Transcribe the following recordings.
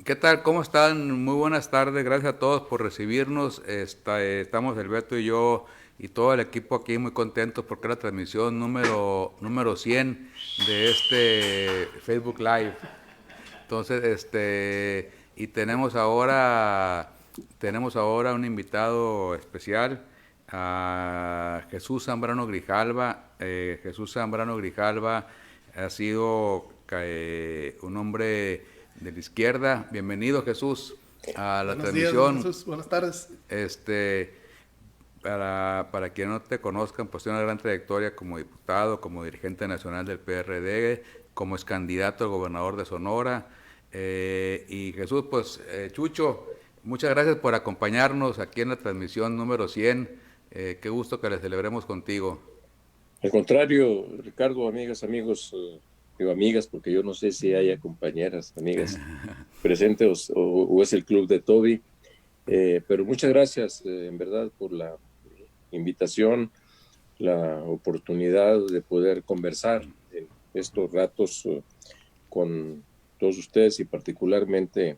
¿Qué tal? ¿Cómo están? Muy buenas tardes. Gracias a todos por recibirnos. Estamos el Beto y yo y todo el equipo aquí muy contentos porque es la transmisión número 100 de este Facebook Live. Entonces, y tenemos ahora un invitado especial, a Jesús Zambrano Grijalva. Jesús Zambrano Grijalva ha sido un hombre de la izquierda. Bienvenido, Jesús, a la Buenos días, don transmisión. Jesús. Buenas tardes. Este, para quien no te conozcan, pues tiene una gran trayectoria como diputado, como dirigente nacional del PRD, como ex candidato a gobernador de Sonora. Y Jesús, pues Chucho, muchas gracias por acompañarnos aquí en la transmisión número 100. Qué gusto que la celebremos contigo. Al contrario, Ricardo, amigas, amigos, digo amigas, porque yo no sé si haya compañeras, amigas presentes o es el club de Toby, pero muchas gracias, en verdad, por la invitación, la oportunidad de poder conversar en estos ratos con todos ustedes y particularmente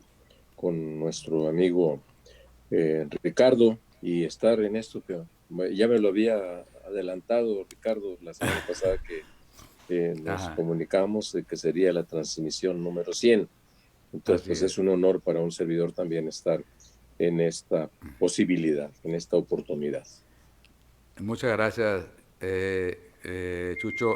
con nuestro amigo Ricardo y estar en esto que ya me lo había adelantado Ricardo la semana pasada que nos Ajá, comunicamos de que sería la transmisión número 100. Entonces, así pues es es. un honor para un servidor también estar en esta posibilidad, en esta oportunidad. Muchas gracias, Chucho.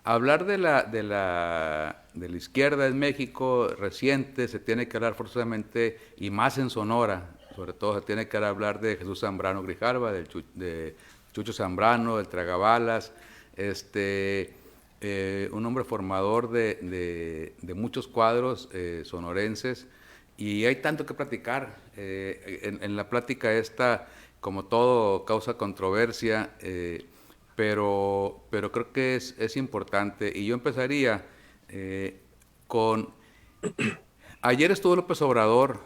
Hablar de la izquierda en México reciente se tiene que hablar forzosamente, y más en Sonora, sobre todo se tiene que hablar de Jesús Zambrano Grijalva, de Chucho Zambrano, del Tragabalas, un hombre formador de muchos cuadros sonorenses, y hay tanto que platicar. En la plática esta, como todo, causa controversia, pero creo que es importante. Y yo empezaría con... Ayer estuvo López Obrador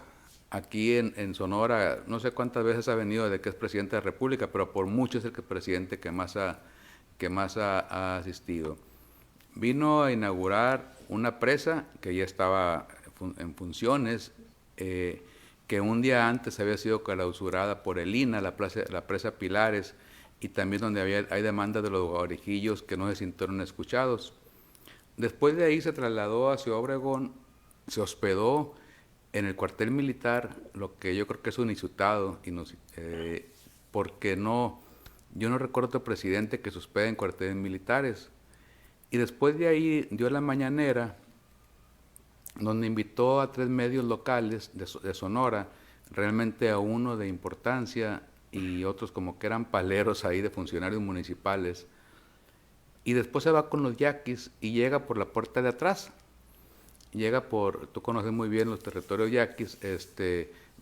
aquí en Sonora. No sé cuántas veces ha venido desde que es presidente de la República, pero por mucho es el presidente que más ha asistido. Vino a inaugurar una presa que ya estaba en funciones, que un día antes había sido clausurada por el INA, la presa Pilares, y también donde hay demandas de los guarijillos que no se sintieron escuchados. Después de ahí se trasladó a Ciudad Obregón, se hospedó en el cuartel militar, lo que yo creo que es un insultado, porque yo no recuerdo otro presidente que se hospede en cuarteles militares. Y después de ahí dio la mañanera, donde invitó a 3 medios locales de Sonora, realmente a uno de importancia y otros como que eran paleros ahí de funcionarios municipales. Y después se va con los yaquis y llega por la puerta de atrás. Tú conoces muy bien los territorios yaquis,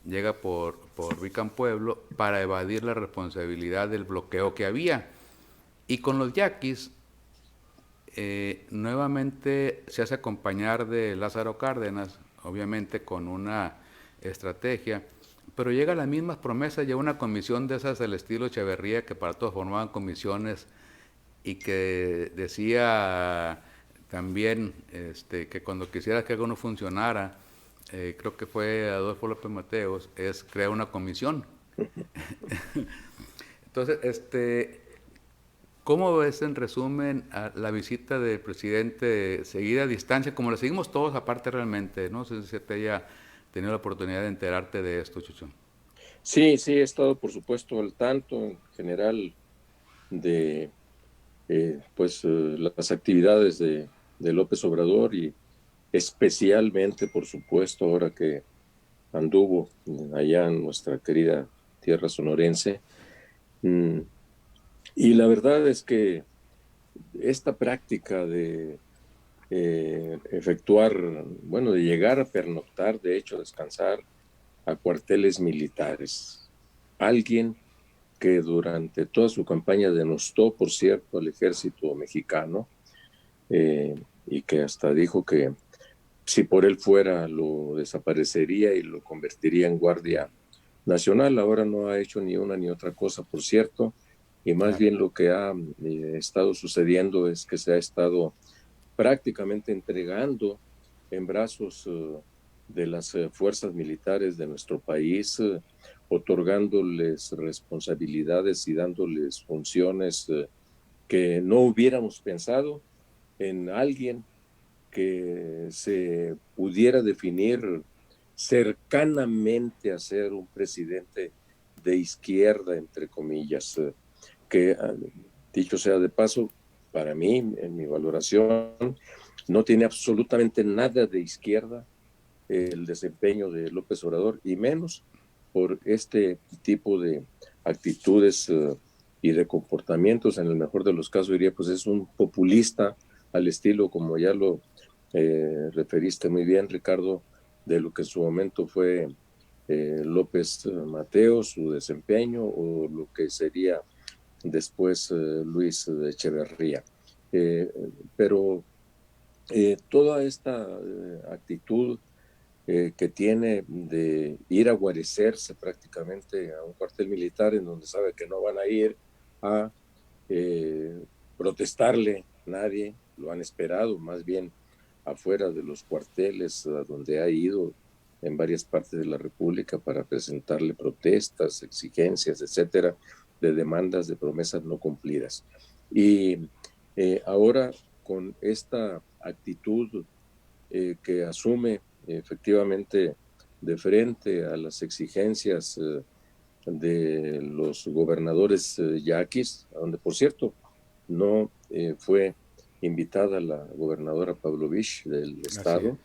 llega por Vicán Pueblo para evadir la responsabilidad del bloqueo que había. Y con los yaquis nuevamente se hace acompañar de Lázaro Cárdenas, obviamente con una estrategia, pero llega a las mismas promesas, llega una comisión de esas del estilo Echeverría, que para todos formaban comisiones, y que decía también que cuando quisiera que algo no funcionara, creo que fue Adolfo López Mateos, es crear una comisión. Entonces, ¿cómo ves en resumen a la visita del presidente seguida a distancia, como la seguimos todos aparte realmente? No sé si te haya tenido la oportunidad de enterarte de esto, Chucho. Sí, sí, he estado, por supuesto, al tanto en general de las actividades de López Obrador y especialmente, por supuesto, ahora que anduvo allá en nuestra querida tierra sonorense. Mm, Y la verdad es que esta práctica de efectuar, bueno, de llegar a pernoctar, de hecho, descansar a cuarteles militares, alguien que durante toda su campaña denostó, por cierto, al ejército mexicano, y que hasta dijo que si por él fuera lo desaparecería y lo convertiría en guardia nacional. Ahora no ha hecho ni una ni otra cosa, por cierto, y más Claro. bien lo que ha estado sucediendo es que se ha estado prácticamente entregando en brazos de las fuerzas militares de nuestro país, otorgándoles responsabilidades y dándoles funciones que no hubiéramos pensado en alguien que se pudiera definir cercanamente a ser un presidente de izquierda, entre comillas, que, dicho sea de paso, para mí, en mi valoración, no tiene absolutamente nada de izquierda el desempeño de López Obrador, y menos por este tipo de actitudes y de comportamientos. En el mejor de los casos diría, pues es un populista al estilo, como ya lo referiste muy bien, Ricardo, de lo que en su momento fue López Mateos, su desempeño, o lo que sería después Luis Echeverría. Pero toda esta actitud que tiene de ir a guarecerse prácticamente a un cuartel militar en donde sabe que no van a ir a protestarle nadie, lo han esperado más bien afuera de los cuarteles a donde ha ido en varias partes de la República para presentarle protestas, exigencias, etcétera, de demandas, de promesas no cumplidas. Y ahora con esta actitud que asume efectivamente de frente a las exigencias de los gobernadores yaquis, donde por cierto no fue invitada la gobernadora Pavlovich del Así es. estado.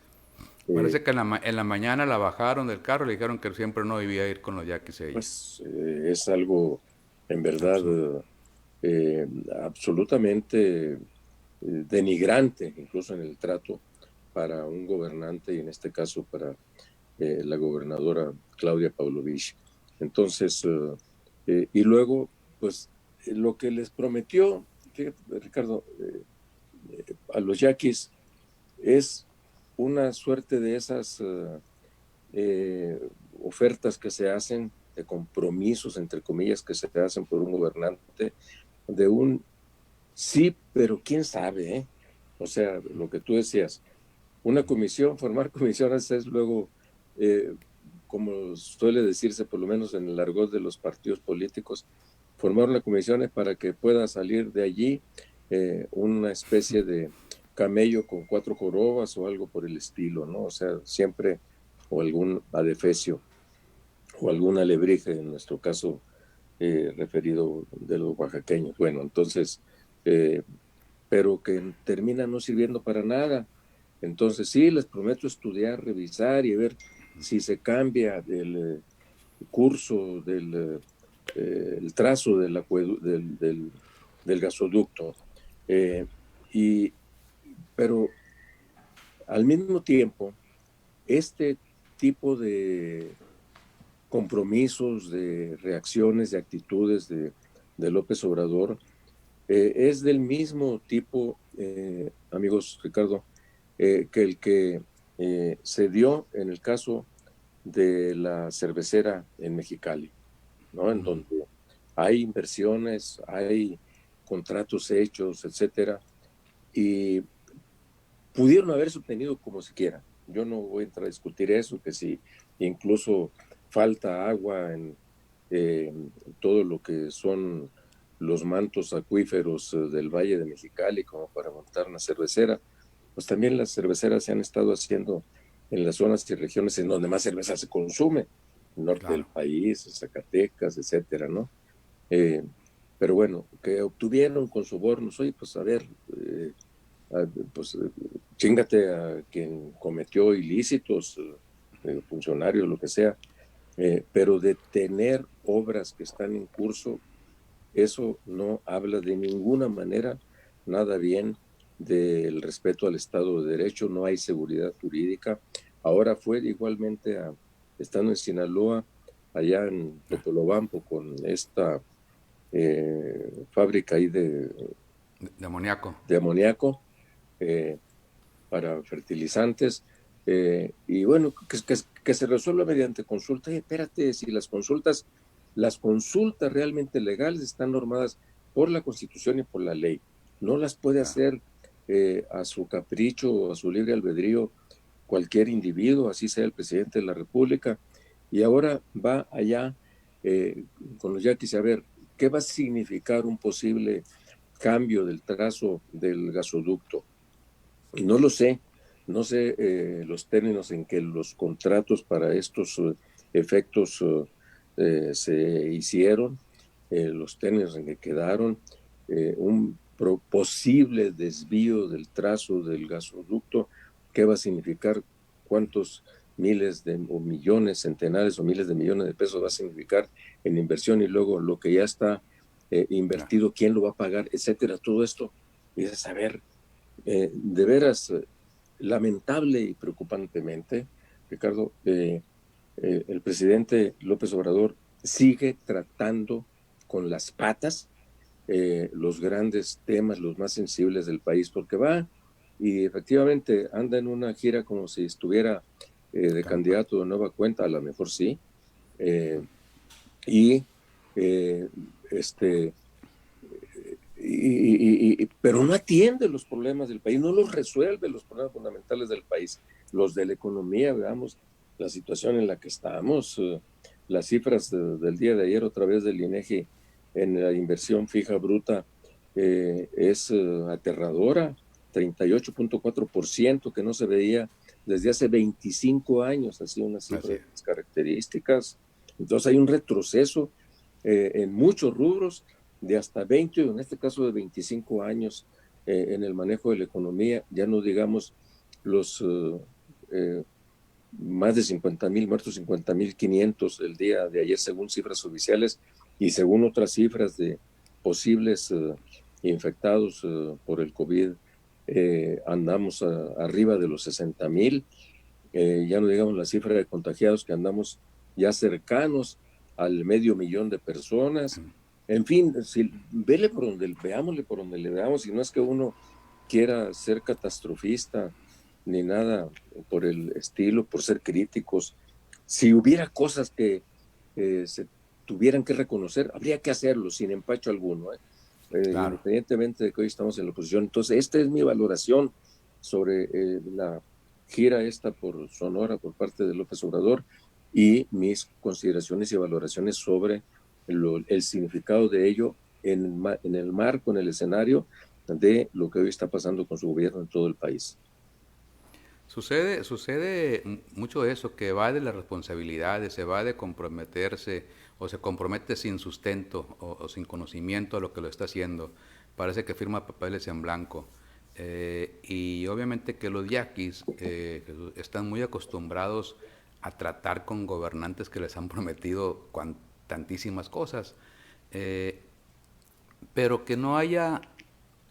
Parece que en la mañana la bajaron del carro y le dijeron que siempre no debía ir con los yaquis ella. Pues es algo en verdad Absurdo. eh, absolutamente denigrante, incluso en el trato para un gobernante y en este caso para la gobernadora Claudia Pavlovich. Entonces, y luego, pues lo que les prometió, fíjate, Ricardo, a los yaquis es una suerte de esas ofertas que se hacen, de compromisos, entre comillas, que se hacen por un gobernante, de un sí, pero quién sabe, ¿eh? O sea, lo que tú decías, una comisión, formar comisiones es luego, eh, como suele decirse, por lo menos en el argot de los partidos políticos, formar una comisión es para que pueda salir de allí una especie de camello con 4 jorobas o algo por el estilo, ¿no? O sea, siempre, o algún adefesio, o algún alebrije, en nuestro caso referido de los oaxaqueños. Bueno, entonces, eh, pero que termina no sirviendo para nada. Entonces, sí, les prometo estudiar, revisar y ver si se cambia el curso del el trazo del gasoducto. Eh, y, pero al mismo tiempo, este tipo de compromisos, de reacciones, de actitudes de López Obrador, es del mismo tipo, amigos Ricardo, que el que se dio en el caso de la cervecera en Mexicali, ¿no? En donde hay inversiones, hay contratos hechos, etcétera, y pudieron haberse obtenido como se quiera. Yo no voy a entrar a discutir eso, que si incluso falta agua en todo lo que son los mantos acuíferos del Valle de Mexicali como para montar una cervecera, pues también las cerveceras se han estado haciendo en las zonas y regiones en donde más cerveza se consume, el norte del Claro. país, Zacatecas, etcétera, ¿no? Eh, pero bueno, que obtuvieron con sobornos, oye, pues a ver, pues chingate a quien cometió ilícitos, funcionarios, lo que sea, pero de tener obras que están en curso, eso no habla de ninguna manera nada bien del respeto al Estado de Derecho, no hay seguridad jurídica. Ahora fue igualmente, estando en Sinaloa, allá en Totolobampo, con esta fábrica ahí De amoníaco. de amoníaco eh, para fertilizantes, y bueno, que se resuelva mediante consulta. Espérate, si las consultas realmente legales están normadas por la Constitución y por la ley, no las puede Claro. hacer a su capricho o a su libre albedrío cualquier individuo, así sea el presidente de la República, y ahora va allá con los yaquis a ver qué va a significar un posible cambio del trazo del gasoducto. Y no lo sé, no sé los términos en que los contratos para estos efectos se hicieron, los términos en que quedaron, un posible desvío del trazo del gasoducto, qué va a significar, cuántos miles de o millones, centenares o miles de millones de pesos va a significar en inversión, y luego lo que ya está invertido, quién lo va a pagar, etcétera. Todo esto es saber de veras, lamentable y preocupantemente, Ricardo, el presidente López Obrador sigue tratando con las patas los grandes temas, los más sensibles del país, porque va y efectivamente anda en una gira como si estuviera de candidato de nueva cuenta, a lo mejor sí, eh, y eh, este, pero no atiende los problemas del país, no los resuelve los problemas fundamentales del país, los de la economía. Veamos la situación en la que estamos, las cifras del día de ayer, otra vez del INEGI, en la inversión fija bruta, es aterradora, 38.4%, que no se veía desde hace 25 años, así una cifra de las características. Entonces hay un retroceso en muchos rubros, de hasta 20, en este caso de 25 años, en el manejo de la economía, ya no digamos los más de 50,000 muertos, 50,500 el día de ayer, según cifras oficiales, y según otras cifras de posibles infectados por el COVID, andamos arriba de los 60,000, ya no digamos la cifra de contagiados, que andamos ya cercanos al 500,000 de personas. En fin, si, vele por donde, veámosle por donde le veamos, y no es que uno quiera ser catastrofista ni nada por el estilo, por ser críticos. Si hubiera cosas que se tuvieran que reconocer, habría que hacerlo sin empacho alguno, Claro. independientemente de que hoy estamos en la oposición. Entonces, esta es mi valoración sobre la gira esta por Sonora por parte de López Obrador, y mis consideraciones y valoraciones sobre el significado de ello en el marco, en el escenario de lo que hoy está pasando con su gobierno en todo el país. Sucede mucho eso, que va de las responsabilidades, se va de comprometerse o se compromete sin sustento o sin conocimiento a lo que lo está haciendo. Parece que firma papeles en blanco. Y obviamente que los yaquis están muy acostumbrados a tratar con gobernantes que les han prometido tantísimas cosas. Eh, pero que no haya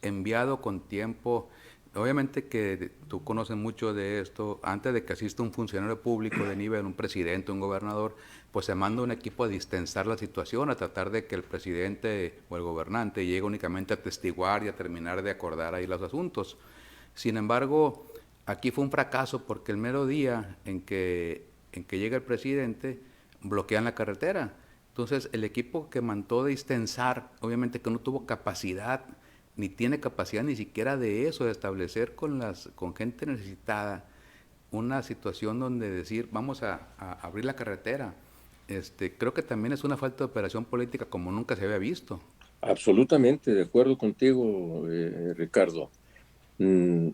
enviado con tiempo. Obviamente que tú conoces mucho de esto. Antes de que asista un funcionario público de nivel, un presidente, un gobernador, pues se manda un equipo a distensar la situación, a tratar de que el presidente o el gobernante llegue únicamente a testiguar y a terminar de acordar ahí los asuntos. Sin embargo, aquí fue un fracaso porque el mero día en que llega el presidente, bloquean la carretera. Entonces, el equipo que mandó de distensar, obviamente que no tuvo capacidad, ni tiene capacidad ni siquiera de eso, de establecer con gente necesitada una situación donde decir, vamos a abrir la carretera. Creo que también es una falta de operación política como nunca se había visto. Absolutamente de acuerdo contigo, Ricardo. Mm,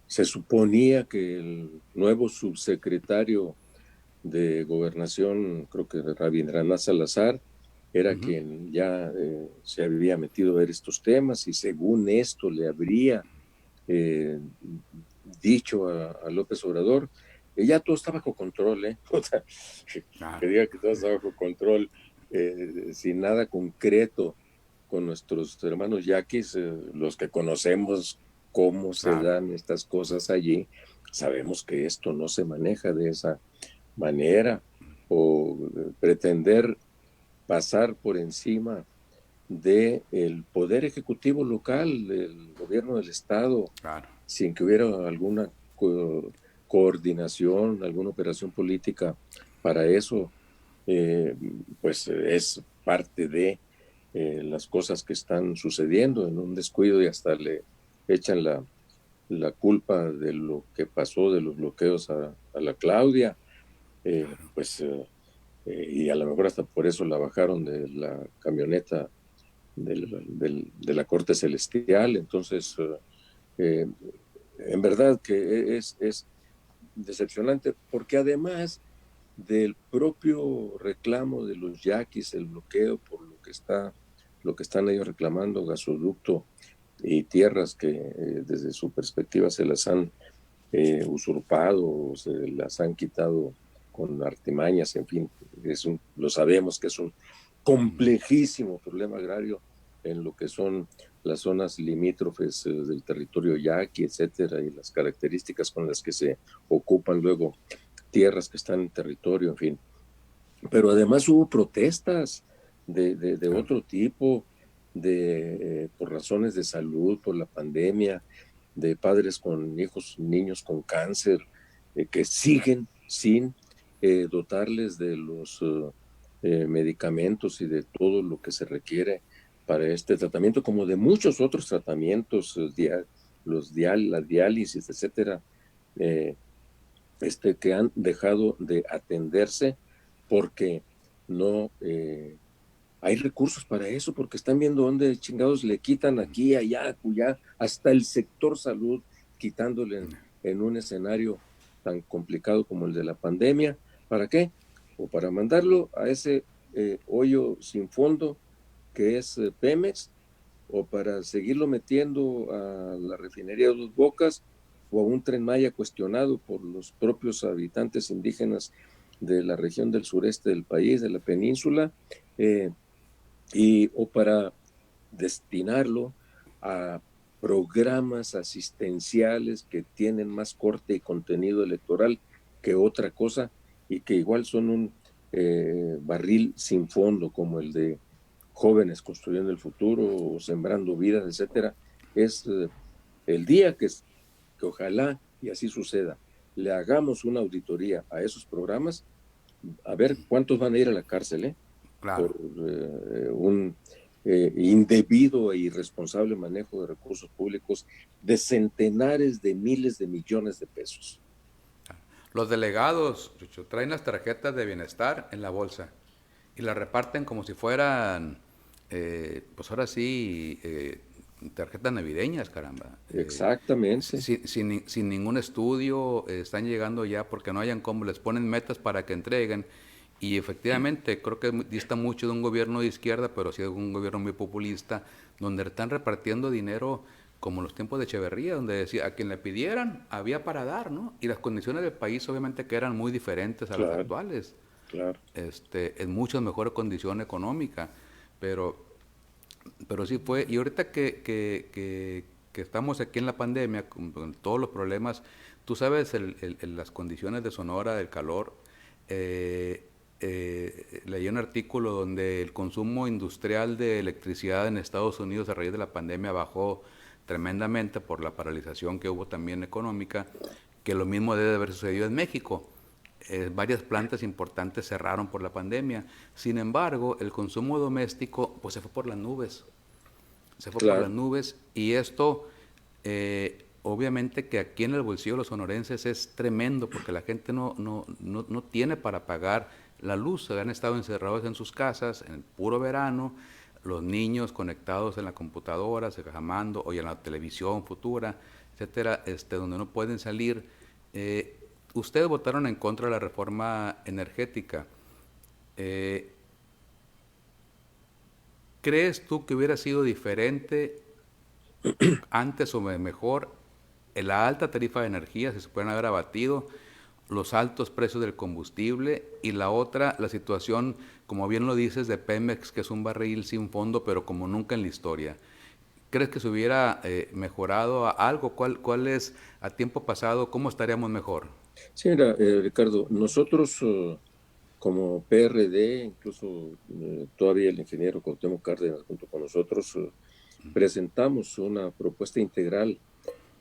Se suponía que el nuevo subsecretario de Gobernación, creo que Rabindranath Salazar, era Ujú. quien ya se había metido a ver estos temas, y según esto le habría eh, dicho a López Obrador, ya todo está bajo control, ¿eh? O sea, que Claro. diga que todo está bajo control, sin nada concreto con nuestros hermanos yaquis, los que conocemos cómo se Claro. dan estas cosas allí, sabemos que esto no se maneja de esa manera, o pretender pasar por encima del poder ejecutivo local, del gobierno del estado, Claro. sin que hubiera alguna coordinación, alguna operación política para eso, eh, pues es parte de las cosas que están sucediendo en un descuido, y hasta le echan la culpa de lo que pasó, de los bloqueos a la Claudia, pues, y a lo mejor hasta por eso la bajaron de la camioneta de la Corte Celestial. Entonces, eh, en verdad que es decepcionante, porque además del propio reclamo de los yaquis, el bloqueo por lo que están ellos reclamando, gasoducto y tierras que desde su perspectiva se las han usurpado, se las han quitado con artimañas, en fin, lo sabemos que es un complejísimo problema agrario en lo que son las zonas limítrofes del territorio yaqui, etcétera, y las características con las que se ocupan luego tierras que están en territorio, en fin. Pero además hubo protestas de Claro. otro tipo, por razones de salud, por la pandemia, de padres con hijos, niños con cáncer, que siguen sin dotarles de los medicamentos y de todo lo que se requiere para este tratamiento, como de muchos otros tratamientos, la diálisis, etcétera, eh, que han dejado de atenderse porque no hay recursos para eso, porque están viendo dónde chingados le quitan aquí, allá, acullá, hasta el sector salud, quitándole en un escenario tan complicado como el de la pandemia. ¿Para qué? O para mandarlo a ese hoyo sin fondo que es Pemex, o para seguirlo metiendo a la refinería de Dos Bocas, o a un Tren Maya cuestionado por los propios habitantes indígenas de la región del sureste del país, de la península, eh, o para destinarlo a programas asistenciales que tienen más corte y contenido electoral que otra cosa, y que igual son un barril sin fondo, como el de Jóvenes Construyendo el Futuro o Sembrando Vidas, etcétera. Es el día que ojalá y así suceda, le hagamos una auditoría a esos programas, a ver cuántos van a ir a la cárcel, por Claro. un indebido e irresponsable manejo de recursos públicos de centenares de miles de millones de pesos. Los delegados, Chucho, traen las tarjetas de bienestar en la bolsa y las reparten como si fueran, pues ahora sí, tarjetas navideñas, caramba. Exactamente, Sin ningún estudio, están llegando ya porque no hayan cómo, les ponen metas para que entreguen. Y efectivamente, creo que dista mucho de un gobierno de izquierda, pero sí de un gobierno muy populista, donde están repartiendo dinero como en los tiempos de Echeverría, donde decía a quien le pidieran había para dar, ¿no? Y las condiciones del país obviamente que eran muy diferentes a las claro, actuales, claro. en muchas mejores condición económica, pero, pero sí fue, y ahorita que estamos aquí en la pandemia, con todos los problemas, tú sabes las condiciones de Sonora, del calor, leí un artículo donde el consumo industrial de electricidad en Estados Unidos a raíz de la pandemia bajó tremendamente por la paralización que hubo también económica, que lo mismo debe haber sucedido en México. Varias plantas importantes cerraron por la pandemia. Sin embargo, el consumo doméstico pues se fue por las nubes. Se fue por las Claro, nubes y esto obviamente que aquí en el bolsillo de los sonorenses es tremendo porque la gente no tiene para pagar la luz. Se han estado encerrados en sus casas en el puro verano, los niños conectados en la computadora, se jamando, o en la televisión futura, etcétera, donde no pueden salir. Ustedes votaron en contra de la reforma energética. Eh, ¿Crees tú que hubiera sido diferente antes o mejor la alta tarifa de energía, si se pueden haber abatido los altos precios del combustible, y la otra, la situación, como bien lo dices, de Pemex, que es un barril sin fondo, pero como nunca en la historia? ¿Crees que se hubiera mejorado algo? ¿Cuál es a tiempo pasado? ¿Cómo estaríamos mejor? sí, mira, Ricardo, nosotros como PRD, incluso todavía el ingeniero Cuauhtémoc Cárdenas junto con nosotros, presentamos una propuesta integral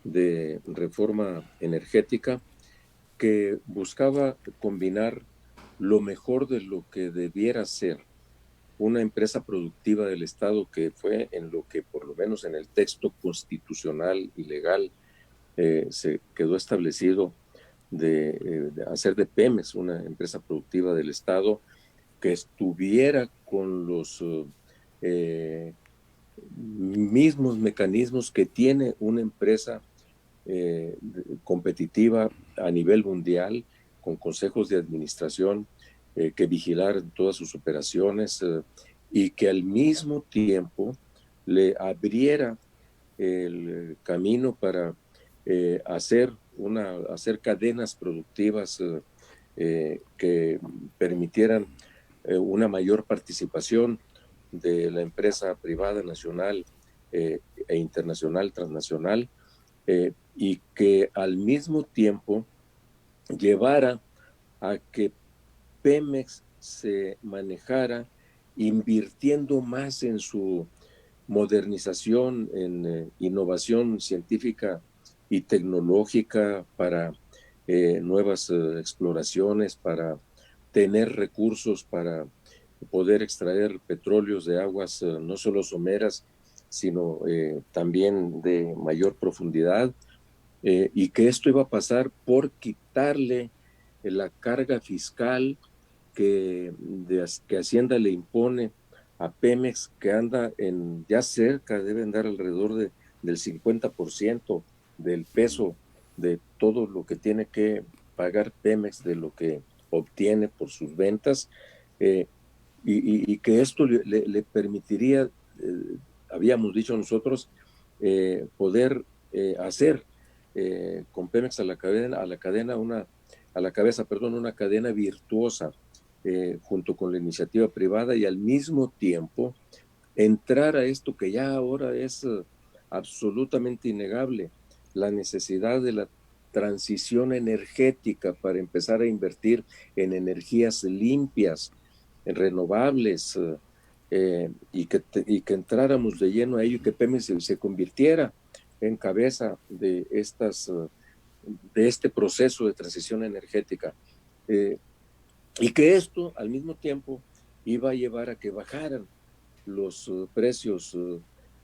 de reforma energética que buscaba combinar lo mejor de lo que debiera ser una empresa productiva del Estado, que fue en lo que, por lo menos en el texto constitucional y legal, se quedó establecido de hacer de Pemex una empresa productiva del Estado que estuviera con los mismos mecanismos que tiene una empresa competitiva a nivel mundial, con consejos de administración que vigilar todas sus operaciones y que al mismo tiempo le abriera el camino para hacer cadenas productivas que permitieran una mayor participación de la empresa privada nacional e internacional, transnacional, y que al mismo tiempo llevara a que Pemex se manejara invirtiendo más en su modernización, en innovación científica y tecnológica para nuevas exploraciones, para tener recursos para poder extraer petróleos de aguas no solo someras, sino también de mayor profundidad, y que esto iba a pasar por quitarle la carga fiscal que Hacienda le impone a Pemex, que anda en ya cerca, debe andar alrededor del 50% del peso de todo lo que tiene que pagar Pemex, de lo que obtiene por sus ventas, eh, y que esto le permitiría, habíamos dicho nosotros, poder hacer con Pemex a la cabeza, perdón, una cadena virtuosa junto con la iniciativa privada, y al mismo tiempo entrar a esto que ya ahora es absolutamente innegable, la necesidad de la transición energética para empezar a invertir en energías limpias, en renovables, y que entráramos de lleno a ello, y que Pemex se convirtiera en cabeza de este proceso de transición energética. Eh, y que esto al mismo tiempo iba a llevar a que bajaran los precios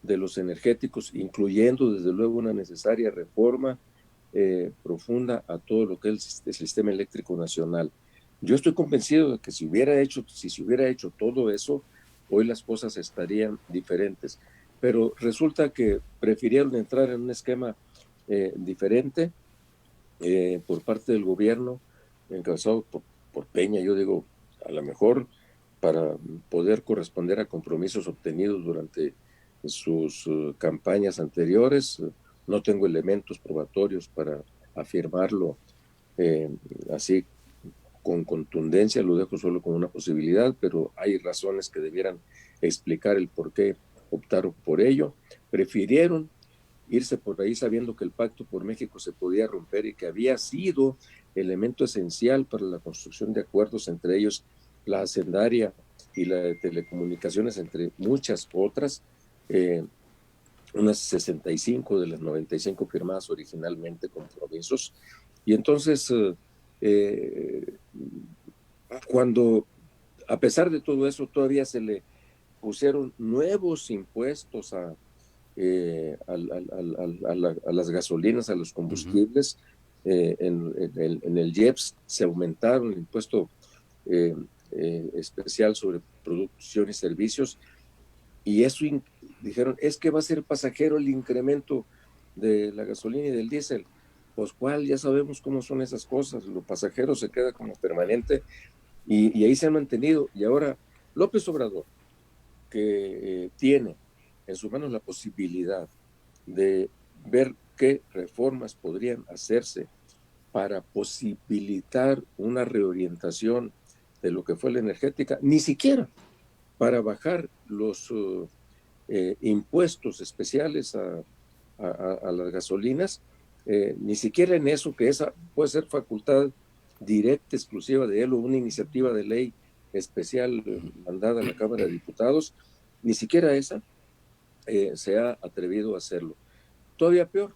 de los energéticos, incluyendo desde luego una necesaria reforma profunda a todo lo que es el sistema eléctrico nacional. Yo estoy convencido de que si se hubiera hecho todo eso, hoy las cosas estarían diferentes. Pero resulta que prefirieron entrar en un esquema diferente por parte del gobierno, encabezado por Peña. Yo digo, a lo mejor para poder corresponder a compromisos obtenidos durante sus campañas anteriores. No tengo elementos probatorios para afirmarlo eh, así con contundencia, lo dejo solo como una posibilidad, pero hay razones que debieran explicar el por qué optaron por ello. Prefirieron irse por ahí sabiendo que el Pacto por México se podía romper y que había sido elemento esencial para la construcción de acuerdos, entre ellos la hacendaria y la de telecomunicaciones, entre muchas otras, unas 65 de las 95 firmadas originalmente, compromisos. Y entonces, eh, cuando, a pesar de todo eso, todavía se le pusieron nuevos impuestos a las gasolinas, a los combustibles. En el IEPS se aumentaron el impuesto especial sobre producción y servicios, y eso dijeron, es que va a ser pasajero el incremento de la gasolina y del diésel. Pues cuál, ya sabemos cómo son esas cosas, lo pasajero se queda como permanente, y ahí se han mantenido. Y ahora López Obrador, que tiene en sus manos la posibilidad de ver qué reformas podrían hacerse para posibilitar una reorientación de lo que fue la energética, ni siquiera para bajar los impuestos especiales a las gasolinas, ni siquiera en eso, que esa puede ser facultad directa, exclusiva de él, o una iniciativa de ley especial mandada a la Cámara de Diputados, ni siquiera esa se ha atrevido a hacerlo. Todavía peor,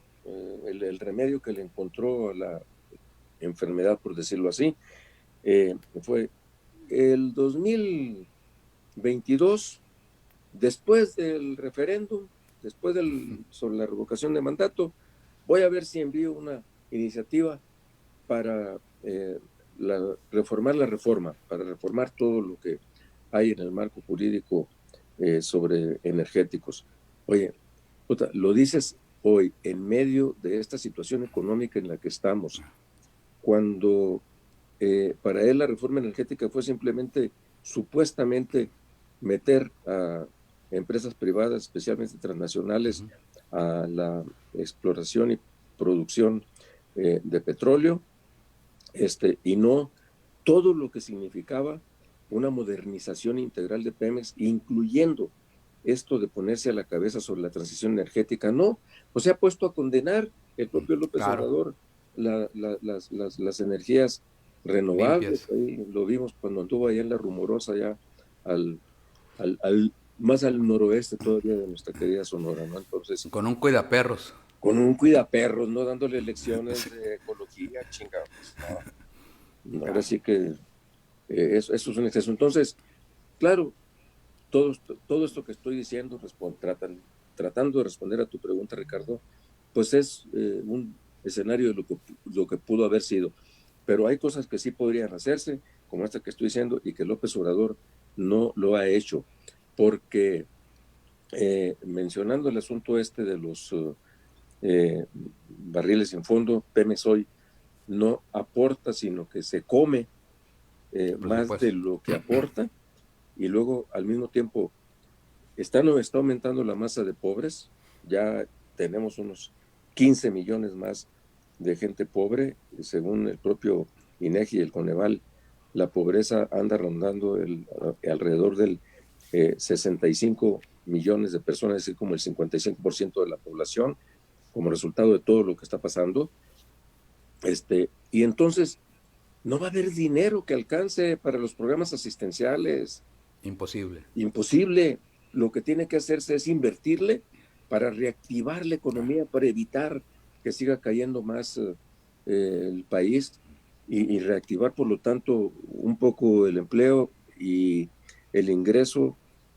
el remedio que le encontró a la enfermedad, por decirlo así, fue el 2022, después del referéndum, sobre la revocación de mandato, voy a ver si envío una iniciativa para reformar la reforma, para reformar todo lo que hay en el marco jurídico sobre energéticos. Oye, puta, lo dices hoy en medio de esta situación económica en la que estamos, cuando para él la reforma energética fue simplemente, supuestamente, meter a empresas privadas, especialmente transnacionales, a la exploración y producción de petróleo, y no todo lo que significaba una modernización integral de Pemex, incluyendo esto de ponerse a la cabeza sobre la transición energética. No, pues se ha puesto a condenar el propio López Claro, Obrador las energías renovables. limpias. Ahí lo vimos cuando anduvo allá en la Rumorosa, ya más al noroeste todavía de nuestra querida Sonora, ¿no? Entonces, Con un cuidaperros. con un cuidaperros, ¿no? Dándole lecciones Sí, de ecología, chinga, pues no. Ahora claro. sí que eso es un exceso. Entonces, claro, todo esto que estoy diciendo, tratando de responder a tu pregunta, Ricardo, pues es un escenario de lo que pudo haber sido. Pero hay cosas que sí podrían hacerse, como esta que estoy diciendo, y que López Obrador no lo ha hecho, porque mencionando el asunto de los barriles sin fondo, Pemex hoy no aporta, sino que se come El más de presupuesto. lo que aporta, y luego al mismo tiempo está aumentando la masa de pobres. Ya tenemos unos 15 millones más de gente pobre, según el propio INEGI y el Coneval. La pobreza anda rondando alrededor del 65 millones de personas, es decir, como el 55% de la población, como resultado de todo lo que está pasando. Y entonces no va a haber dinero que alcance para los programas asistenciales. Imposible. Imposible. Lo que tiene que hacerse es invertirle para reactivar la Claro. economía, para evitar que siga cayendo más el país y reactivar, por lo tanto, un poco el empleo y el ingreso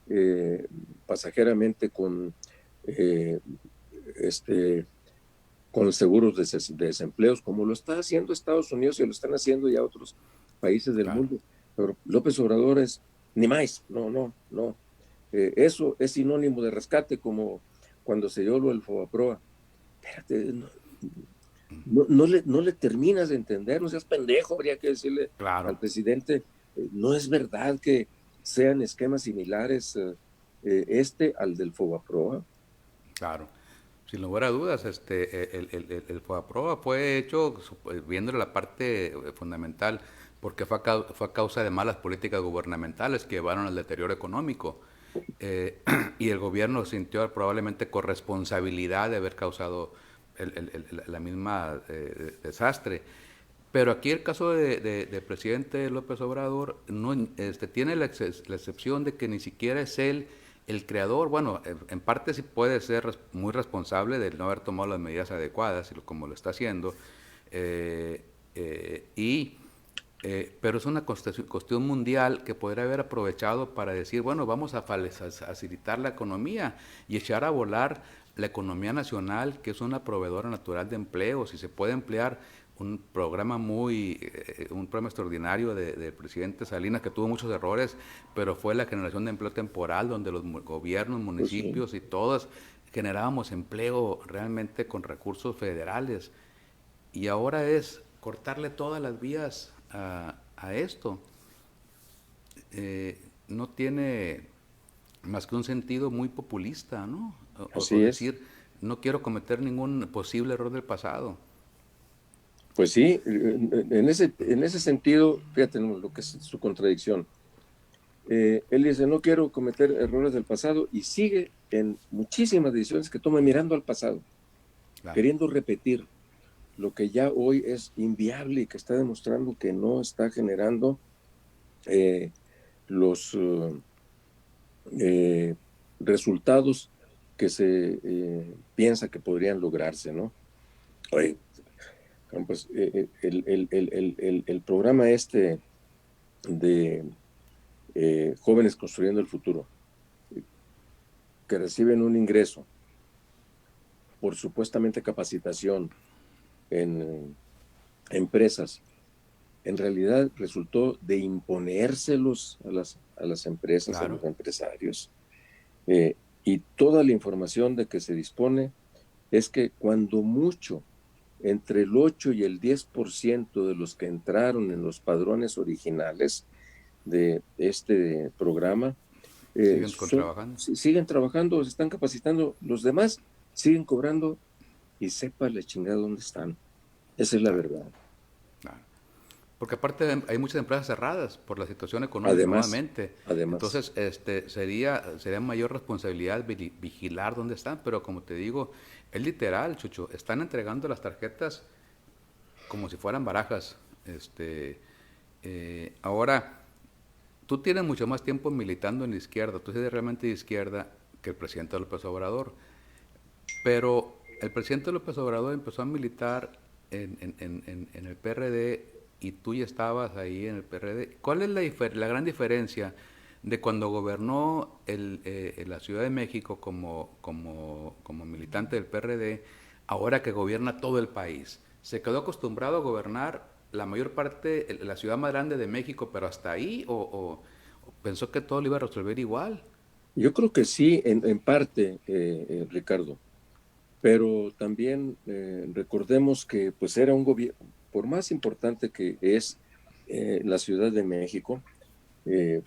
eh, pasajeramente eh, este, con seguros de desempleos, como lo está haciendo Estados Unidos y lo están haciendo ya otros países del Claro. mundo. Pero López Obrador es ni más, no. Eso es sinónimo de rescate, como cuando se dio lo del Fobaproa. Espérate, no le terminas de entender, no seas pendejo, habría que decirle al Claro. presidente, no es verdad que sean esquemas similares al del Fobaproa. Claro. Sin lugar a dudas, el FOAPROA fue hecho viendo la parte fundamental, porque fue a causa de malas políticas gubernamentales que llevaron al deterioro económico. Y el gobierno sintió probablemente corresponsabilidad de haber causado la misma desastre. Pero aquí el caso del presidente López Obrador no, tiene la excepción de que ni siquiera es él el creador. Bueno, en parte sí puede ser muy responsable de no haber tomado las medidas adecuadas, como lo está haciendo, eh, eh, y, pero es una cuestión mundial que podría haber aprovechado para decir, bueno, vamos a facilitar la economía y echar a volar la economía nacional, que es una proveedora natural de empleos, y se puede emplear un programa un programa extraordinario del presidente Salinas, que tuvo muchos errores, pero fue la generación de empleo temporal, donde los gobiernos, Pues sí. municipios y todos generábamos empleo realmente con recursos federales. Y ahora es cortarle todas las vías a esto. No tiene más que un sentido muy populista, ¿no? O Así es. decir, no quiero cometer ningún posible error del pasado. Pues sí, en ese sentido, fíjate, ¿no?, lo que es su contradicción. Él dice, no quiero cometer errores del pasado y sigue en muchísimas decisiones que toma mirando al pasado, Claro. queriendo repetir lo que ya hoy es inviable y que está demostrando que no está generando eh, los eh, resultados que se piensa que podrían lograrse, ¿no? Oye, pues el programa de jóvenes construyendo el futuro, que reciben un ingreso por supuestamente capacitación en empresas, en realidad resultó de imponérselos a las empresas, a Claro. los empresarios. Y toda la información de que se dispone es que cuando mucho, entre el 8 y el 10% de los que entraron en los padrones originales de este programa Siguen trabajando. siguen trabajando, se están capacitando, los demás siguen cobrando y sepa la chingada dónde están. Esa es la Claro, verdad. claro. Porque aparte hay muchas empresas cerradas por la situación económica Además, nuevamente. además, Entonces, sería mayor responsabilidad vigilar dónde están, pero como te digo, es literal, Chucho, están entregando las tarjetas como si fueran barajas. Ahora, tú tienes mucho más tiempo militando en la izquierda, tú eres realmente de izquierda que el presidente López Obrador. Pero el presidente López Obrador empezó a militar en el PRD y tú ya estabas ahí en el PRD. ¿Cuál es la gran diferencia de cuando gobernó la Ciudad de México como militante del PRD, ahora que gobierna todo el país? ¿Se quedó acostumbrado a gobernar la mayor parte, la ciudad más grande de México, pero hasta ahí? ¿O pensó que todo lo iba a resolver igual? yo creo que sí, en parte, Ricardo, pero también recordemos que pues era un gobierno, por más importante que es la Ciudad de México, eh,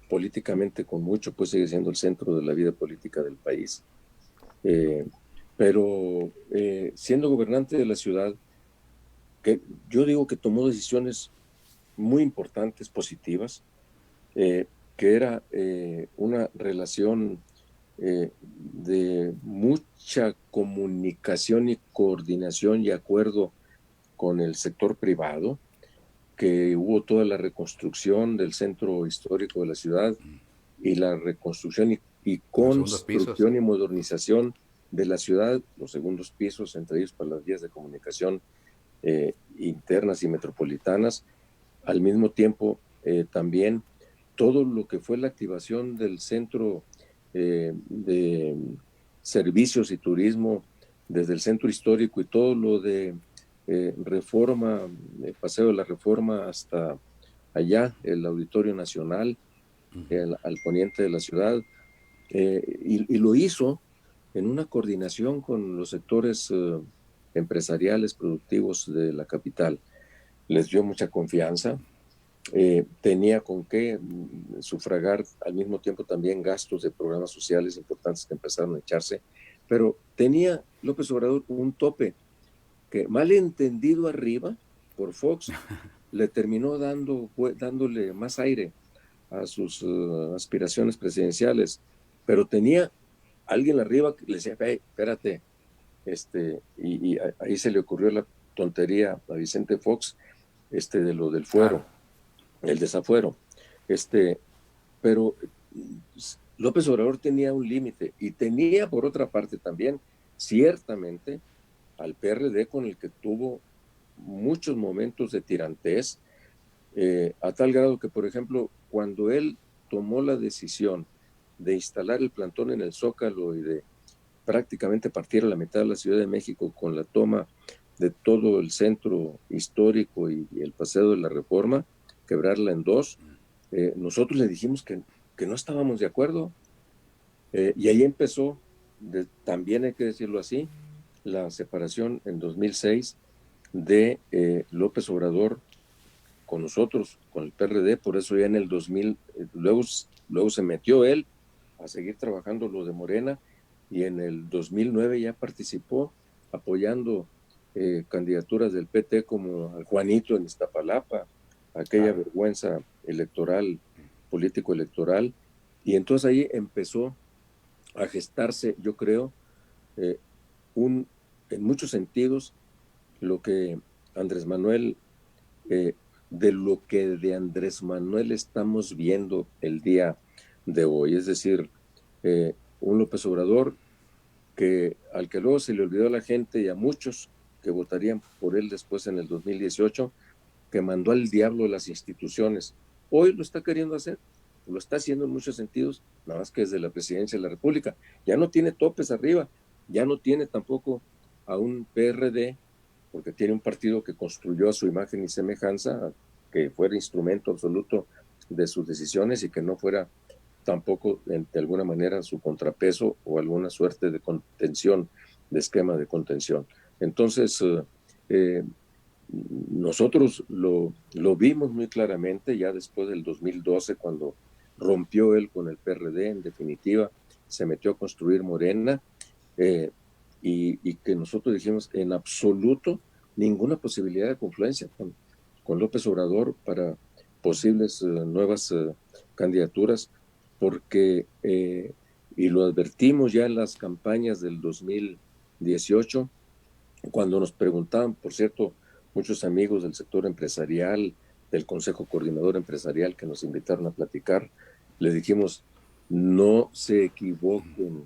políticamente con mucho, pues sigue siendo el centro de la vida política del país. Eh, pero siendo gobernante de la ciudad, que yo digo que tomó decisiones muy importantes, positivas, que era una relación de mucha comunicación y coordinación y acuerdo con el sector privado, que hubo toda la reconstrucción del centro histórico de la ciudad y la reconstrucción y Los segundos pisos. construcción y modernización de la ciudad, los segundos pisos, entre ellos para las vías de comunicación internas y metropolitanas, al mismo tiempo también todo lo que fue la activación del centro de servicios y turismo desde el centro histórico y todo lo de reforma, Paseo de la Reforma hasta allá, el Auditorio Nacional, al poniente de la ciudad, y lo hizo en una coordinación con los sectores empresariales, productivos de la capital. Les dio mucha confianza, tenía con qué sufragar al mismo tiempo también gastos de programas sociales importantes que empezaron a echarse, pero tenía López Obrador un tope que mal entendido arriba por Fox le terminó dándole más aire a sus aspiraciones presidenciales, pero tenía alguien arriba que le decía, hey, espérate, y ahí se le ocurrió la tontería a Vicente Fox, de lo del Claro. fuero, el desafuero, este, pero López Obrador tenía un límite y tenía por otra parte también, ciertamente, al PRD con el que tuvo muchos momentos de tirantez, a tal grado que, por ejemplo, cuando él tomó la decisión de instalar el plantón en el Zócalo y de prácticamente partir a la mitad de la Ciudad de México con la toma de todo el centro histórico y el Paseo de la Reforma, quebrarla en dos, nosotros le dijimos que no estábamos de acuerdo, y ahí empezó, también hay que decirlo así, la separación en 2006 de López Obrador con nosotros, con el PRD, por eso ya en el 2000, luego se metió él a seguir trabajando lo de Morena, y en el 2009 ya participó apoyando candidaturas del PT como al Juanito en Iztapalapa, aquella Claro. vergüenza electoral, político electoral, y entonces ahí empezó a gestarse, yo creo, eh, un, en muchos sentidos, lo que Andrés Manuel, eh, de lo que de Andrés Manuel estamos viendo el día de hoy. Es decir, un López Obrador al que luego se le olvidó a la gente y a muchos que votarían por él después en el 2018, que mandó al diablo las instituciones. Hoy lo está queriendo hacer, lo está haciendo en muchos sentidos, nada más que desde la presidencia de la República. Ya no tiene topes arriba, ya no tiene tampoco a un PRD, porque tiene un partido que construyó a su imagen y semejanza, que fuera instrumento absoluto de sus decisiones y que no fuera tampoco de alguna manera su contrapeso o alguna suerte de contención, de esquema de contención. Entonces, eh, nosotros lo vimos muy claramente ya después del 2012, cuando rompió él con el PRD, en definitiva, se metió a construir Morena, eh, y que nosotros dijimos en absoluto ninguna posibilidad de confluencia con López Obrador para posibles nuevas candidaturas, porque, y lo advertimos ya en las campañas del 2018, cuando nos preguntaban, por cierto, muchos amigos del sector empresarial, del Consejo Coordinador Empresarial que nos invitaron a platicar, les dijimos, no se equivoquen,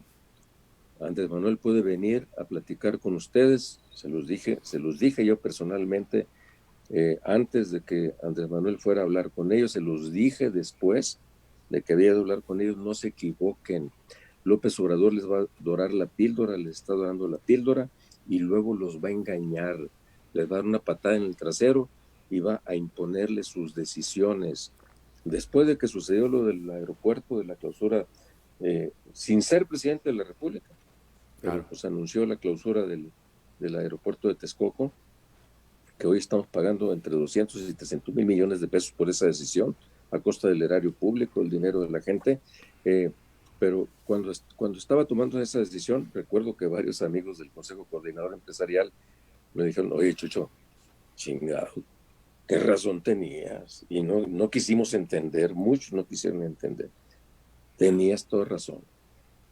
Andrés Manuel puede venir a platicar con ustedes, se los dije yo personalmente, antes de que Andrés Manuel fuera a hablar con ellos, se los dije después de que había de hablar con ellos, no se equivoquen. López Obrador les va a dorar la píldora, les está dorando la píldora y luego los va a engañar, les va a dar una patada en el trasero y va a imponerles sus decisiones. Después de que sucedió lo del aeropuerto, de la clausura, sin ser presidente de la República, pero Claro. pues anunció la clausura del aeropuerto de Texcoco, que hoy estamos pagando entre 200 y 300 mil millones de pesos por esa decisión, a costa del erario público, el dinero de la gente. Pero cuando estaba tomando esa decisión, recuerdo que varios amigos del Consejo Coordinador Empresarial me dijeron, oye, Chucho, chingado, ¿qué razón tenías? Y no quisimos entender, muchos no quisieron entender. Tenías toda razón.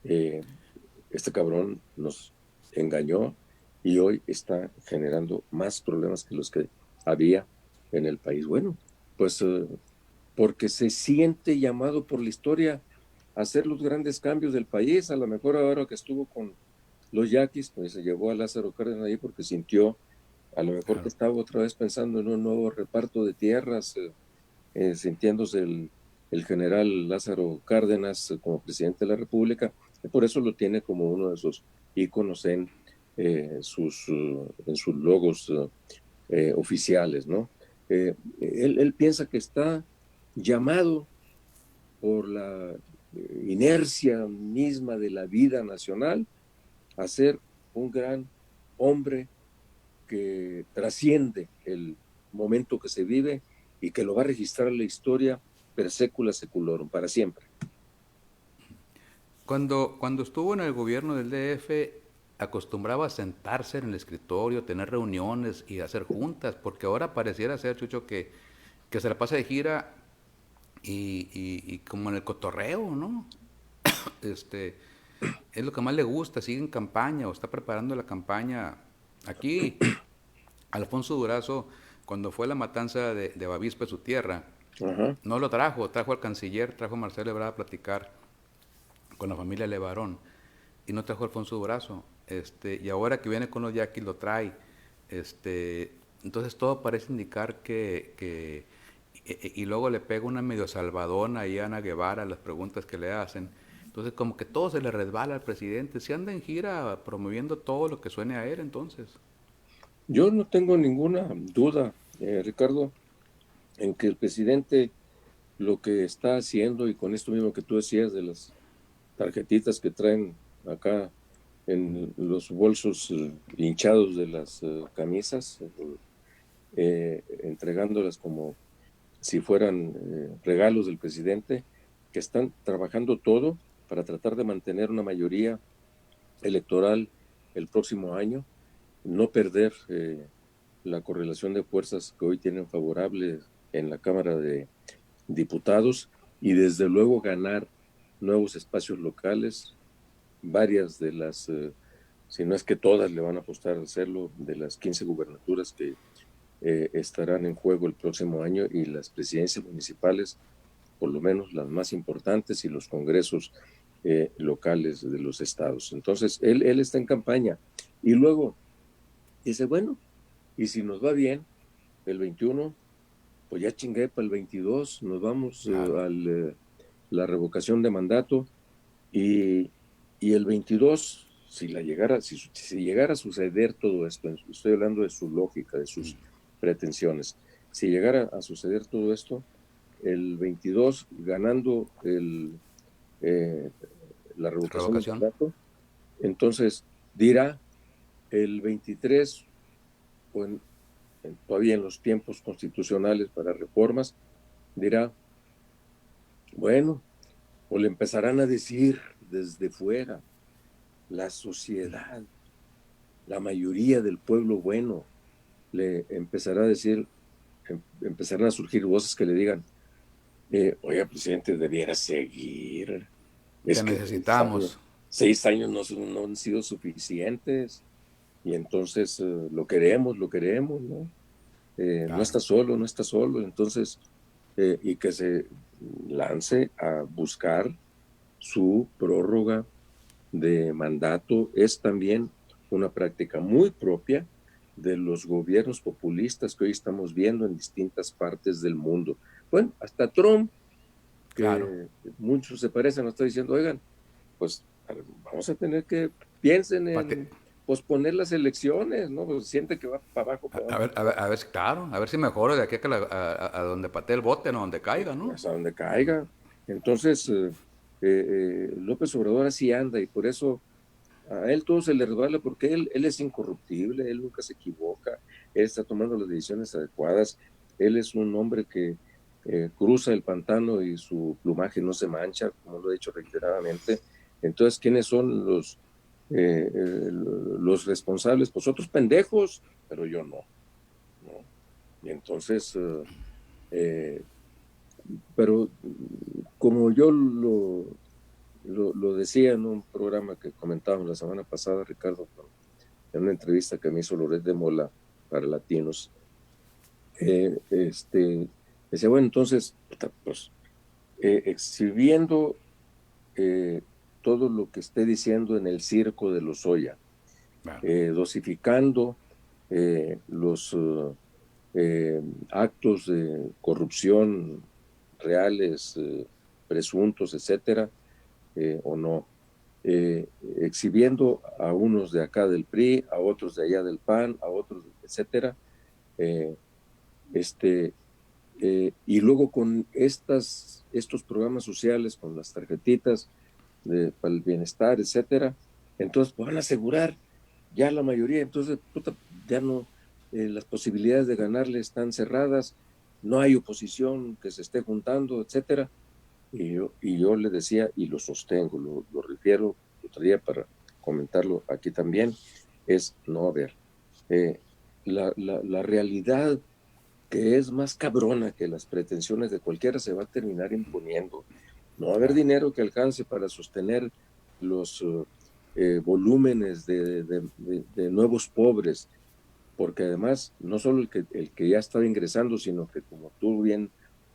Eh, este cabrón nos engañó y hoy está generando más problemas que los que había en el país. Bueno, pues porque se siente llamado por la historia a hacer los grandes cambios del país. A lo mejor ahora que estuvo con los yaquis, pues se llevó a Lázaro Cárdenas ahí porque sintió, a lo mejor que Claro. estaba otra vez pensando en un nuevo reparto de tierras, sintiéndose el general Lázaro Cárdenas como presidente de la República, y por eso lo tiene como uno de sus íconos en sus logos oficiales, ¿no? Él piensa que está llamado por la inercia misma de la vida nacional a ser un gran hombre que trasciende el momento que se vive y que lo va a registrar la historia per secula seculorum, para siempre. Cuando estuvo en el gobierno del DF, acostumbraba a sentarse en el escritorio, tener reuniones y hacer juntas, porque ahora pareciera ser, Chucho, que se la pasa de gira y como en el cotorreo, ¿no? Este, es lo que más le gusta, sigue en campaña o está preparando la campaña. Aquí, Alfonso Durazo, cuando fue la matanza de Bavispe, su tierra, Ajá. no lo trajo, trajo al canciller, trajo a Marcelo Ebrard a platicar con la familia Levarón y no trajo a Alfonso Durazo. Y ahora que viene con los yaquis lo trae. Entonces todo parece indicar y luego le pega una medio salvadona ahí a Ana Guevara a las preguntas que le hacen. Entonces como que todo se le resbala al presidente. Si anda en gira promoviendo todo lo que suene a él entonces. Yo no tengo ninguna duda, Ricardo, en que el presidente lo que está haciendo, y con esto mismo que tú decías de las tarjetitas que traen acá en los bolsos hinchados de las camisas, entregándolas como si fueran regalos del presidente, que están trabajando todo para tratar de mantener una mayoría electoral el próximo año, no perder la correlación de fuerzas que hoy tienen favorables en la Cámara de Diputados y desde luego ganar nuevos espacios locales, varias de las, si no es que todas le van a apostar a hacerlo, de las 15 gubernaturas que estarán en juego el próximo año y las presidencias municipales, por lo menos las más importantes, y los congresos locales de los estados. Entonces, él está en campaña y luego dice, bueno, y si nos va bien el 21, pues ya chingué para el 22, nos vamos Claro. la revocación de mandato y el 22 si llegara a suceder todo esto, estoy hablando de su lógica, de sus pretensiones, si llegara a suceder todo esto, el 22 ganando la revocación del Revocación. mandato, entonces dirá el 23 o todavía en los tiempos constitucionales para reformas, dirá, bueno, o le empezarán a decir desde fuera, la sociedad, la mayoría del pueblo bueno, le empezará a decir, empezarán a surgir voces que le digan, oiga, presidente, debiera seguir. Te Es que necesitamos. 6 años no han sido suficientes y entonces lo queremos, ¿no? No Claro. está solo, no está solo. Entonces, y que se lance a buscar su prórroga de mandato es también una práctica muy propia de los gobiernos populistas que hoy estamos viendo en distintas partes del mundo. Bueno, hasta Trump, Claro. que muchos se parecen, nos está diciendo, oigan, pues vamos a tener que piensen Pate- en posponer las elecciones, ¿no? Pues siente que va para abajo, a ver, a ver, claro, a ver si mejoro de aquí a, a donde patee el bote, no donde caiga, ¿no? hasta donde caiga. Entonces, López Obrador así anda y por eso a él todo se le resbala porque él es incorruptible, él nunca se equivoca, él está tomando las decisiones adecuadas, él es un hombre que cruza el pantano y su plumaje no se mancha, como lo he dicho reiteradamente. Entonces, ¿quiénes son los responsables? Pues otros pendejos, pero yo no, ¿no? Y entonces, eh, pero como yo lo decía en un programa que comentábamos la semana pasada, Ricardo, en una entrevista que me hizo Loret de Mola para Latinos, decía, bueno, entonces, pues, exhibiendo todo lo que esté diciendo en el circo de Lozoya, Claro. dosificando los actos de corrupción reales, presuntos, etcétera, o no, exhibiendo a unos de acá del PRI, a otros de allá del PAN, a otros, etcétera, eh, este, y luego con estos programas sociales, con las tarjetitas para el bienestar, etcétera, entonces pues, van a asegurar ya la mayoría, entonces puta, ya no, las posibilidades de ganarle están cerradas, no hay oposición que se esté juntando, etcétera. Y yo le decía, y lo sostengo, lo refiero, lo traía para comentarlo aquí también, es, no, a ver, eh, la realidad que es más cabrona que las pretensiones de cualquiera se va a terminar imponiendo. No va a haber Claro. dinero que alcance para sostener los volúmenes de nuevos pobres, porque además no solo el que ya estaba ingresando, sino que como tú bien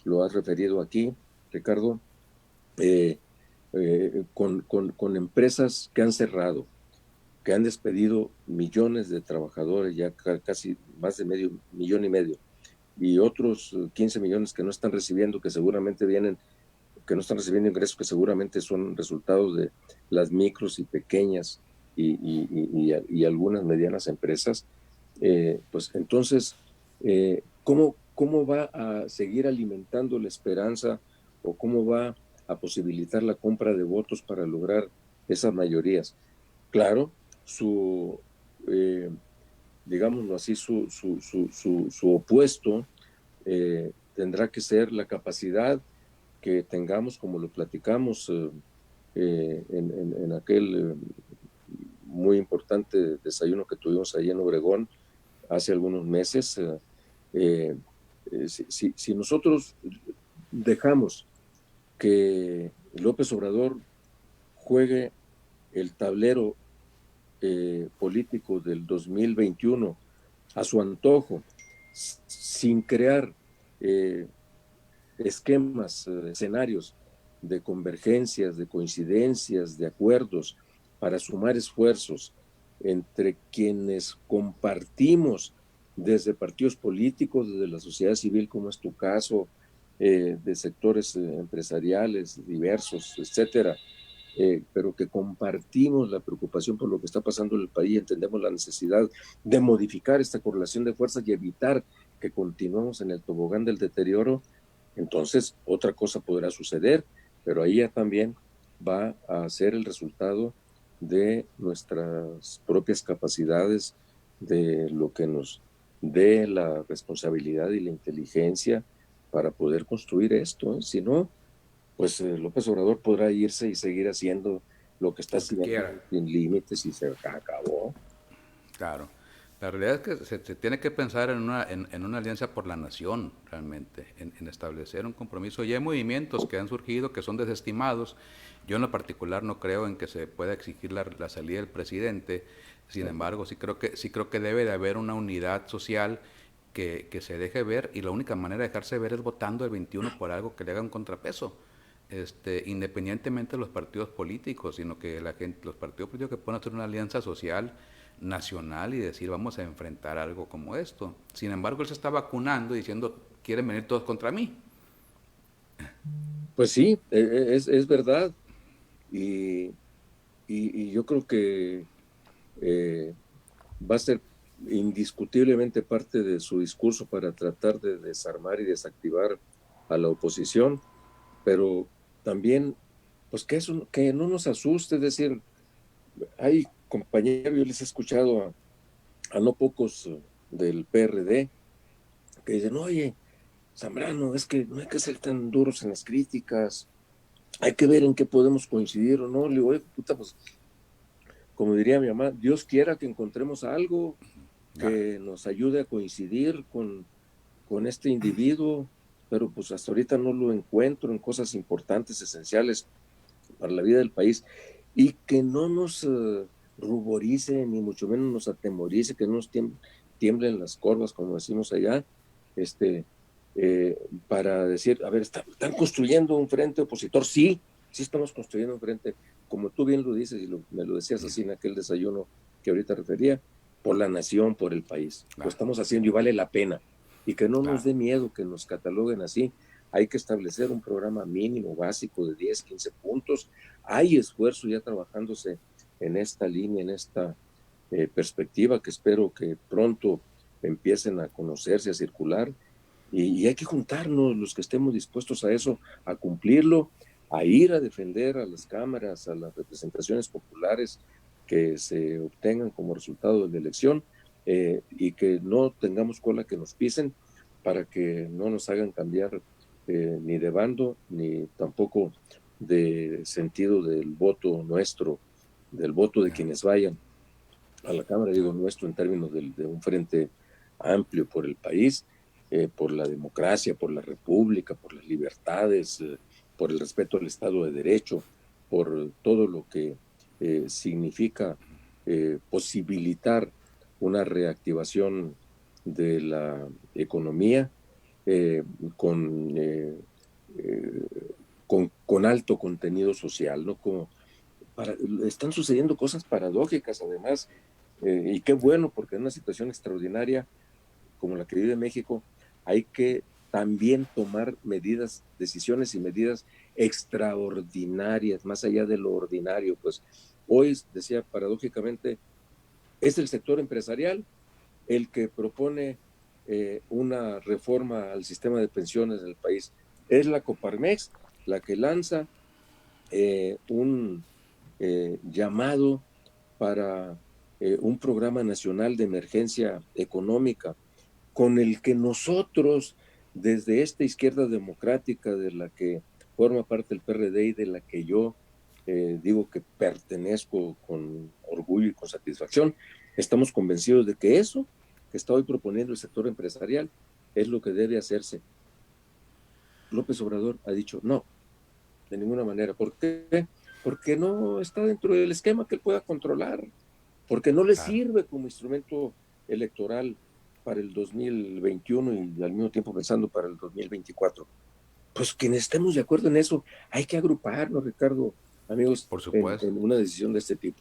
lo has referido aquí, Ricardo, eh, con empresas que han cerrado, que han despedido millones de trabajadores, ya casi más de medio millón y medio, y otros 15 millones que no están recibiendo, que seguramente vienen, que no están recibiendo ingresos, que seguramente son resultados de las micros y pequeñas y algunas medianas empresas, pues entonces, ¿cómo va a seguir alimentando la esperanza o cómo va a posibilitar la compra de votos para lograr esas mayorías? Claro, eh, digámoslo así, su opuesto tendrá que ser la capacidad que tengamos, como lo platicamos en aquel muy importante desayuno que tuvimos ahí en Obregón hace algunos meses. Si nosotros dejamos que López Obrador juegue el tablero político del 2021 a su antojo, sin crear eh, esquemas, escenarios de convergencias, de coincidencias, de acuerdos para sumar esfuerzos entre quienes compartimos desde partidos políticos, desde la sociedad civil, como es tu caso, de sectores empresariales diversos, etcétera, pero que compartimos la preocupación por lo que está pasando en el país, entendemos la necesidad de modificar esta correlación de fuerzas y evitar que continuemos en el tobogán del deterioro, entonces otra cosa podrá suceder, pero ahí ya también va a ser el resultado de nuestras propias capacidades, de lo que nos dé la responsabilidad y la inteligencia para poder construir esto. Si no, pues López Obrador podrá irse y seguir haciendo lo que está Lo que haciendo quiera. sin límites y se acabó. Claro. La realidad es que se tiene que pensar en una alianza por la nación, realmente, en establecer un compromiso. Y hay movimientos que han surgido que son desestimados. Yo en lo particular no creo en que se pueda exigir la salida del presidente. Sin embargo, sí creo que debe de haber una unidad social que se deje ver, y la única manera de dejarse ver es votando el 21 por algo que le haga un contrapeso. Independientemente de los partidos políticos, sino que los partidos políticos que puedan hacer una alianza social nacional y decir vamos a enfrentar algo como esto. Sin embargo, él se está vacunando diciendo quieren venir todos contra mí. Pues sí, es verdad. Y, y yo creo que eh, va a ser indiscutiblemente parte de su discurso para tratar de desarmar y desactivar a la oposición, pero también, pues que no nos asuste, es decir, hay compañeros, yo les he escuchado a no pocos del PRD que dicen, oye, Zambrano, es que no hay que ser tan duros en las críticas, hay que ver en qué podemos coincidir o no. Le digo, oye, puta, pues, como diría mi mamá, Dios quiera que encontremos algo Ya, que nos ayude a coincidir con este individuo, pero pues hasta ahorita no lo encuentro en cosas importantes, esenciales para la vida del país, y que no nos ruborice, ni mucho menos nos atemorice, que no nos tiemblen las corvas, como decimos allá, este, para decir, a ver, están construyendo un frente opositor, sí, sí estamos construyendo un frente, como tú bien lo dices y me lo decías así en aquel desayuno que ahorita refería, por la nación, por el país. Lo claro, estamos haciendo y vale la pena. Y que no nos claro. dé miedo que nos cataloguen así. Hay que establecer un programa mínimo, básico de 10, 15 puntos. Hay esfuerzo ya trabajándose en esta línea, en esta perspectiva que espero que pronto empiecen a conocerse, a circular. Y hay que juntarnos los que estemos dispuestos a eso, a cumplirlo, a ir a defender a las cámaras, a las representaciones populares que se obtengan como resultado de la elección, y que no tengamos cola que nos pisen para que no nos hagan cambiar ni de bando, ni tampoco de sentido del voto nuestro, del voto de Ya, quienes vayan a la Cámara, digo ya. nuestro en términos de un frente amplio por el país, por la democracia, por la república, por las libertades, por el respeto al Estado de Derecho, por todo lo que significa posibilitar una reactivación de la economía eh, con, eh, eh, con alto contenido social, ¿no? Como están sucediendo cosas paradójicas además, y qué bueno, porque en una situación extraordinaria como la que vive México, hay que también tomar medidas, decisiones y medidas extraordinarias, más allá de lo ordinario. Pues hoy, decía paradójicamente, es el sector empresarial el que propone una reforma al sistema de pensiones del país. Es la Coparmex la que lanza un llamado para un programa nacional de emergencia económica con el que nosotros, desde esta izquierda democrática de la que forma parte el PRD y de la que yo digo que pertenezco con orgullo y con satisfacción, estamos convencidos de que eso que está hoy proponiendo el sector empresarial es lo que debe hacerse. López Obrador ha dicho no, de ninguna manera. ¿Por qué? Porque no está dentro del esquema que él pueda controlar, porque no le Claro. sirve como instrumento electoral para el 2021 y al mismo tiempo pensando para el 2024. Pues quienes estemos de acuerdo en eso, hay que agruparnos, Ricardo, amigos, Por supuesto. en una decisión de este tipo.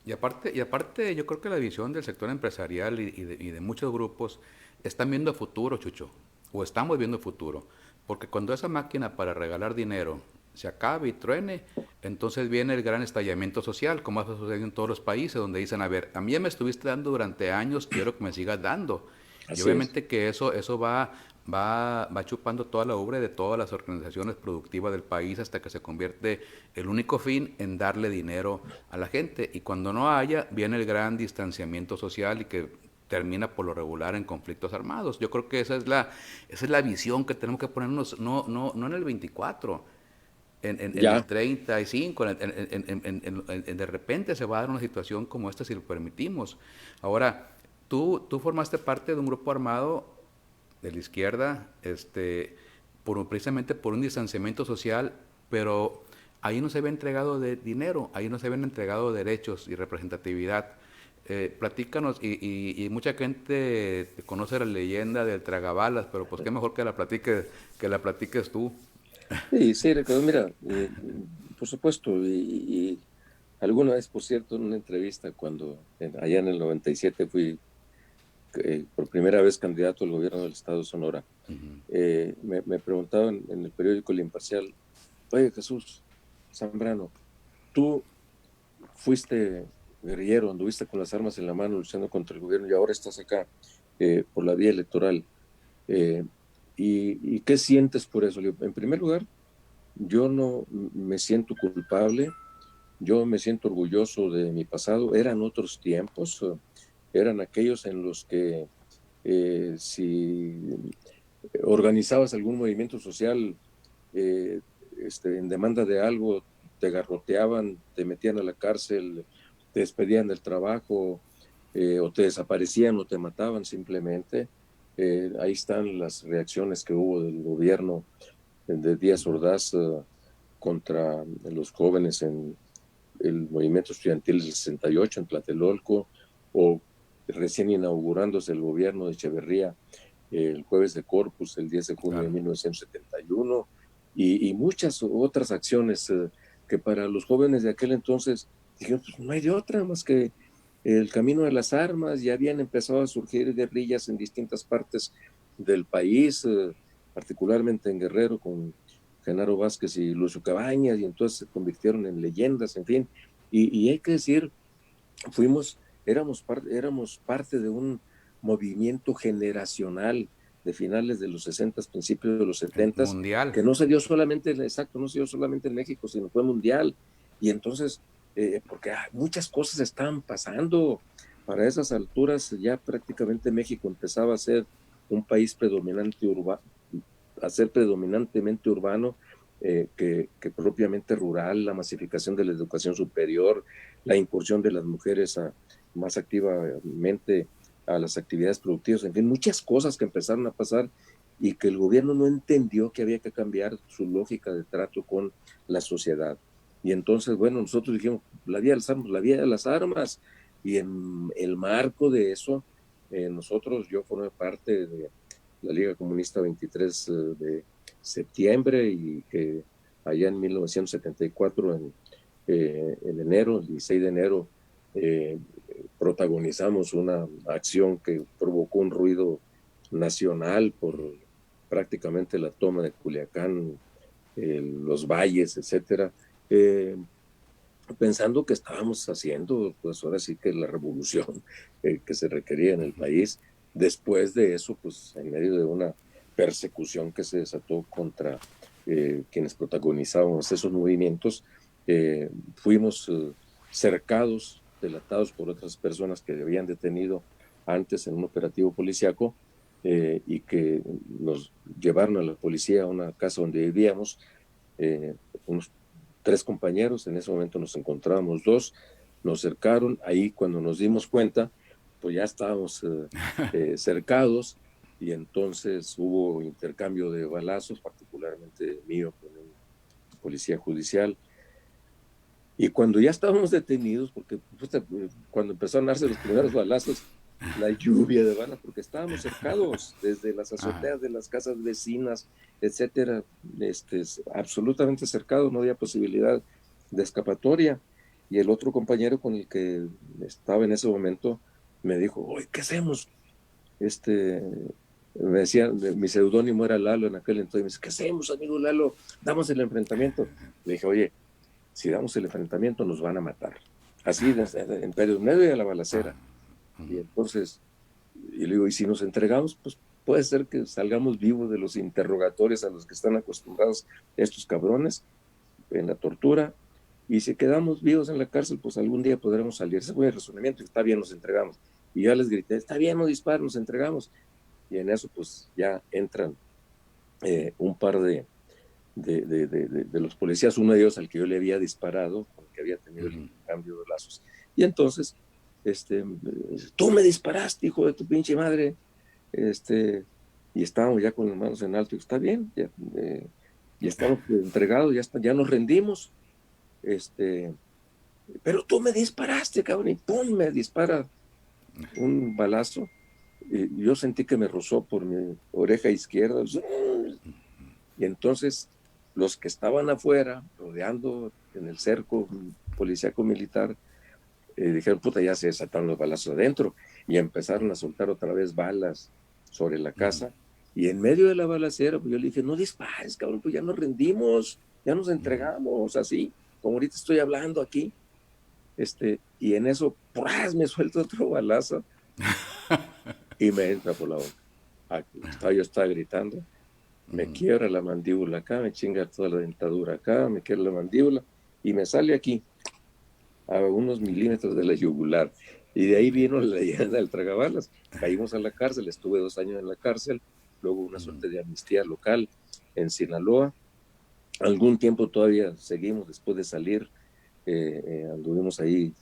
Y aparte, yo creo que la visión del sector empresarial y de muchos grupos están viendo futuro, Chucho, o estamos viendo futuro, porque cuando esa máquina para regalar dinero se acabe y truene, entonces viene el gran estallamiento social, como ha sucedido en todos los países, donde dicen, a ver, a mí ya me estuviste dando durante años, quiero que me sigas dando. Y Así es. obviamente que eso va chupando toda la ubre de todas las organizaciones productivas del país hasta que se convierte el único fin en darle dinero a la gente. Y cuando no haya, viene el gran distanciamiento social y que termina por lo regular en conflictos armados. Yo creo que esa es la visión que tenemos que ponernos, no en el 24, en el Ya, 35, de repente se va a dar una situación como esta si lo permitimos. Ahora, tú formaste parte de un grupo armado de la izquierda, precisamente por un distanciamiento social, pero ahí no se había entregado de dinero, ahí no se habían entregado derechos y representatividad. Platícanos, y mucha gente conoce la leyenda del tragabalas, pero pues qué mejor que la platiques tú. sí, sí, Ricardo, mira, por supuesto, y alguna vez, por cierto, en una entrevista, allá en el 97 fui por primera vez candidato al gobierno del estado de Sonora, Ujú. me preguntaban en el periódico El Imparcial, oye Jesús Zambrano, tú fuiste guerrillero, anduviste con las armas en la mano luchando contra el gobierno y ahora estás acá por la vía electoral. Eh, y qué sientes por eso? Le digo, en primer lugar, yo no me siento culpable, yo me siento orgulloso de mi pasado. Eran otros tiempos, eran aquellos en los que si organizabas algún movimiento social eh, en demanda de algo, te garroteaban, te metían a la cárcel, te despedían del trabajo, o te desaparecían o te mataban simplemente. Ahí están las reacciones que hubo del gobierno de Díaz Ordaz contra los jóvenes en el movimiento estudiantil del 68 en Tlatelolco, o recién inaugurándose el gobierno de Echeverría el jueves de Corpus, el 10 de junio de Claro. 1971, y muchas otras acciones que para los jóvenes de aquel entonces dijeron, pues no hay de otra más que el camino de las armas. Ya habían empezado a surgir guerrillas en distintas partes del país, particularmente en Guerrero, con Genaro Vázquez y Lucio Cabañas, y entonces se convirtieron en leyendas, en fin. Y hay que decir, éramos parte de un movimiento generacional de finales de los 60, principios de los 70, Mundial. que no se dio solamente, exacto, no se dio solamente en México, sino fue mundial. Y entonces, porque muchas cosas estaban pasando. Para esas alturas ya prácticamente México empezaba a ser un país a ser predominantemente urbano, que propiamente rural, la masificación de la educación superior, la incursión de las mujeres más activamente a las actividades productivas, en fin, muchas cosas que empezaron a pasar y que el gobierno no entendió que había que cambiar su lógica de trato con la sociedad. Y entonces, bueno, nosotros dijimos, la vía de las armas, y en el marco de eso, yo formé parte de la Liga Comunista 23 de septiembre, y que allá en 1974, en enero, el 16 de enero, eh, protagonizamos una acción que provocó un ruido nacional por prácticamente la toma de Culiacán, los valles, etcétera, eh, pensando que estábamos haciendo, pues ahora sí que la revolución que se requería en el país. Después de eso, pues en medio de una persecución que se desató contra quienes protagonizábamos esos movimientos, fuimos cercados, delatados por otras personas que habían detenido antes en un operativo policíaco, y que nos llevaron a la policía a una casa donde vivíamos, unos 3 compañeros. En ese momento nos encontrábamos 2, nos cercaron. Ahí cuando nos dimos cuenta, pues ya estábamos cercados, y entonces hubo intercambio de balazos, particularmente mío con un policía judicial. Y cuando ya estábamos detenidos, porque cuando empezaron a darse los primeros balazos, la lluvia de balas, porque estábamos cercados desde las Ajá. azoteas de las casas vecinas, etcétera, absolutamente cercados, no había posibilidad de escapatoria. Y el otro compañero con el que estaba en ese momento me dijo, oye, ¿qué hacemos? Este, me decía, mi seudónimo era Lalo en aquel entonces, me dice, ¿qué hacemos, amigo Lalo? ¿Damos el enfrentamiento? Le dije, oye, si damos el enfrentamiento nos van a matar. Así, en medio de la balacera. Y entonces, y le digo, y si nos entregamos, pues puede ser que salgamos vivos de los interrogatorios a los que están acostumbrados estos cabrones en la tortura, y si quedamos vivos en la cárcel, pues algún día podremos salir. Ese fue el razonamiento, y está bien, nos entregamos. Y ya les grité, está bien, no disparen, nos entregamos. Y en eso, pues ya entran un par de los policías, uno de ellos al que yo le había disparado, con el que había tenido el cambio de lazos. Y entonces, tú me disparaste, hijo de tu pinche madre. Y estábamos ya con las manos en alto, y está bien, ya estamos entregados, ya nos rendimos. Pero tú me disparaste, cabrón, y pum, me dispara un balazo. Y yo sentí que me rozó por mi oreja izquierda. Y entonces los que estaban afuera, rodeando en el cerco policíaco militar, dijeron, puta, ya se desataron los balazos adentro, y empezaron a soltar otra vez balas sobre la casa. Y en medio de la balacera, pues yo le dije, no dispares, cabrón, pues ya nos rendimos, ya nos entregamos, así, como ahorita estoy hablando aquí. Y en eso, ¡pras!, me suelto otro balazo y me entra por la boca. Yo estaba gritando, me quiebra la mandíbula acá, me chinga toda la dentadura acá, me quiebra la mandíbula y me sale aquí, a unos milímetros de la yugular. Y de ahí vino la leyenda del tragabalas. Caímos a la cárcel, estuve 2 años en la cárcel, luego una suerte de amnistía local en Sinaloa. Algún tiempo todavía seguimos después de salir, anduvimos ahí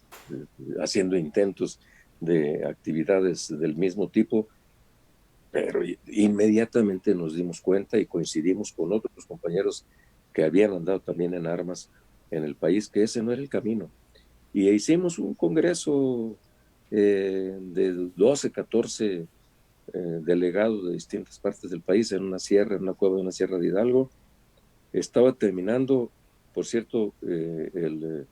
haciendo intentos de actividades del mismo tipo, pero inmediatamente nos dimos cuenta y coincidimos con otros compañeros que habían andado también en armas en el país, que ese no era el camino. Y hicimos un congreso de 12, 14 delegados de distintas partes del país en una sierra, en una cueva de una sierra de Hidalgo. Estaba terminando, por cierto, el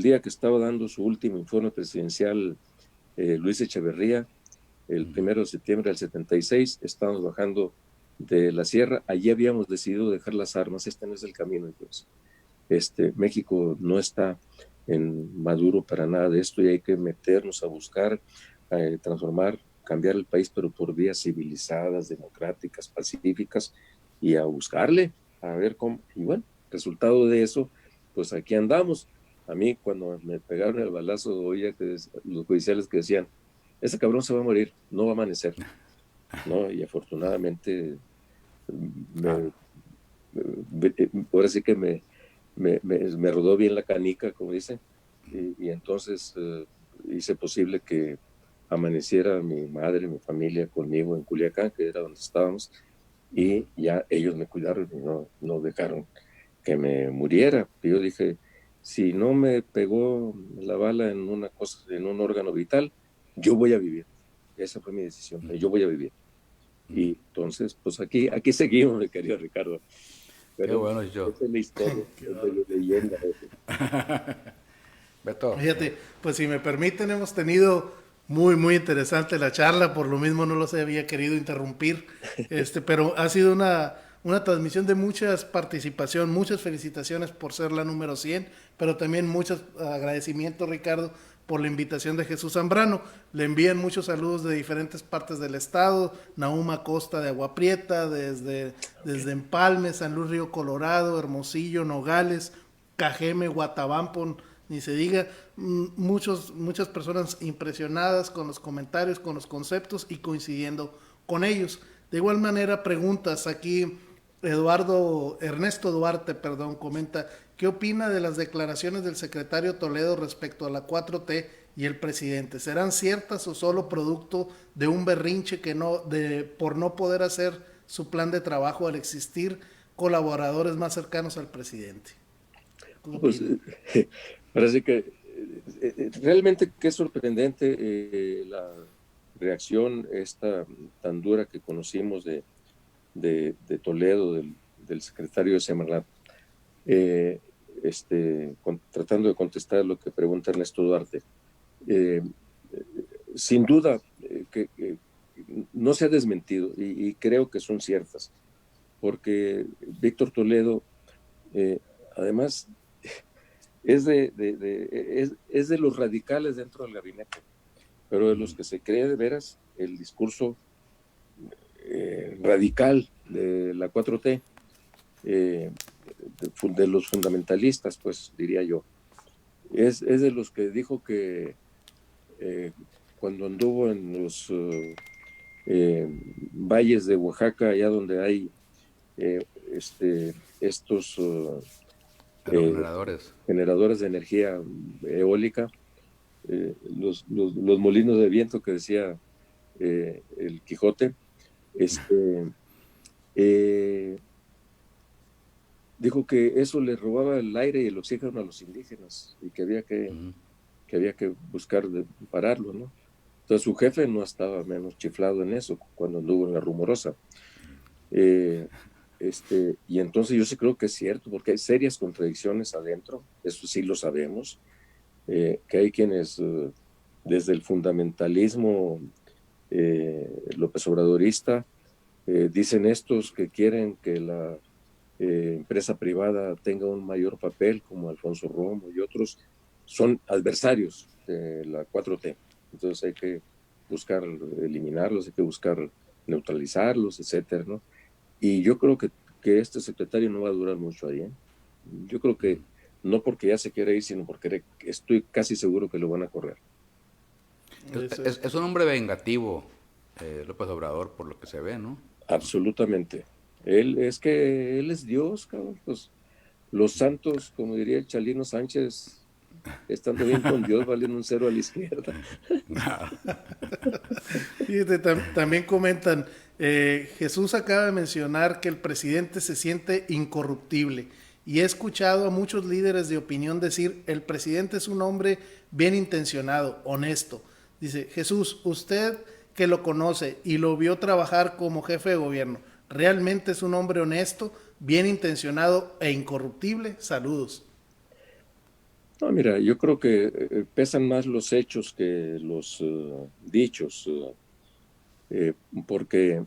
día que estaba dando su último informe presidencial, Luis Echeverría, el 1 de septiembre del 76, estábamos bajando de la sierra. Allí habíamos decidido dejar las armas. Este no es el camino, entonces. México no está maduro para nada de esto, y hay que meternos a buscar, transformar, cambiar el país, pero por vías civilizadas, democráticas, pacíficas, y a buscarle, a ver cómo. Y bueno, resultado de eso, pues aquí andamos. A mí, cuando me pegaron el balazo, oía que los judiciales que decían, ese cabrón se va a morir, no va a amanecer, ¿no? Y afortunadamente, ahora sí que me rodó bien la canica, como dicen, y entonces hice posible que amaneciera mi madre, mi familia conmigo en Culiacán, que era donde estábamos, y ya ellos me cuidaron y no dejaron que me muriera. Y yo dije, si no me pegó la bala en una cosa, en un órgano vital, yo voy a vivir. Esa fue mi decisión, yo voy a vivir. Y entonces, pues aquí seguimos, mi querido Ricardo. Qué Pero bueno, yo. esa es la historia, es de leyenda. Beto. Fíjate, pues si me permiten, hemos tenido muy, muy interesante la charla, por lo mismo no los había querido interrumpir, pero ha sido una transmisión de muchas participación, muchas felicitaciones por ser la número 100, pero también muchos agradecimientos, Ricardo, por la invitación de Jesús Zambrano. Le envían muchos saludos de diferentes partes del estado, Nahum Acosta de Agua Prieta, desde Empalme, San Luis Río Colorado, Hermosillo, Nogales, Cajeme, Guatabampo, ni se diga, muchas personas impresionadas con los comentarios, con los conceptos y coincidiendo con ellos. De igual manera, preguntas aquí. Ernesto Duarte, comenta, ¿qué opina de las declaraciones del secretario Toledo respecto a la 4T y el presidente? ¿Serán ciertas o solo producto de un berrinche por no poder hacer su plan de trabajo al existir colaboradores más cercanos al presidente? Pues parece que realmente que es sorprendente la reacción esta tan dura que conocimos de Toledo, del secretario de Semarnat, tratando de contestar lo que pregunta Ernesto Duarte. Sin duda, no se ha desmentido y creo que son ciertas, porque Víctor Toledo, además, es de los radicales dentro del gabinete, pero de los que se cree de veras el discurso radical de la 4T, de los fundamentalistas, pues diría yo. Es de los que dijo que cuando anduvo en los valles de Oaxaca, allá donde hay estos generadores de energía eólica, los molinos de viento que decía el Quijote, dijo que eso le robaba el aire y el oxígeno a los indígenas y que había que buscar pararlo, ¿no? Entonces su jefe no estaba menos chiflado en eso cuando anduvo en la Rumorosa. Y entonces yo sí creo que es cierto, porque hay serias contradicciones adentro, eso sí lo sabemos, que hay quienes desde el fundamentalismo López Obradorista dicen estos que quieren que la empresa privada tenga un mayor papel, como Alfonso Romo y otros, son adversarios de la 4T. Entonces hay que buscar eliminarlos, hay que buscar neutralizarlos, etcétera, ¿no? Y yo creo que este secretario no va a durar mucho ahí, ¿eh? Yo creo que no porque ya se quiere ir, sino porque estoy casi seguro que lo van a correr. Es un hombre vengativo, López Obrador, por lo que se ve, ¿no? Absolutamente. Él es Dios, cabrón. Pues los santos, como diría el Chalino Sánchez, estando bien con Dios, valen un cero a la izquierda. Fíjate, también comentan, Jesús acaba de mencionar que el presidente se siente incorruptible. Y he escuchado a muchos líderes de opinión decir, el presidente es un hombre bien intencionado, honesto. Dice, Jesús, usted que lo conoce y lo vio trabajar como jefe de gobierno, ¿realmente es un hombre honesto, bien intencionado e incorruptible? Saludos. No, mira, yo creo que pesan más los hechos que los dichos, porque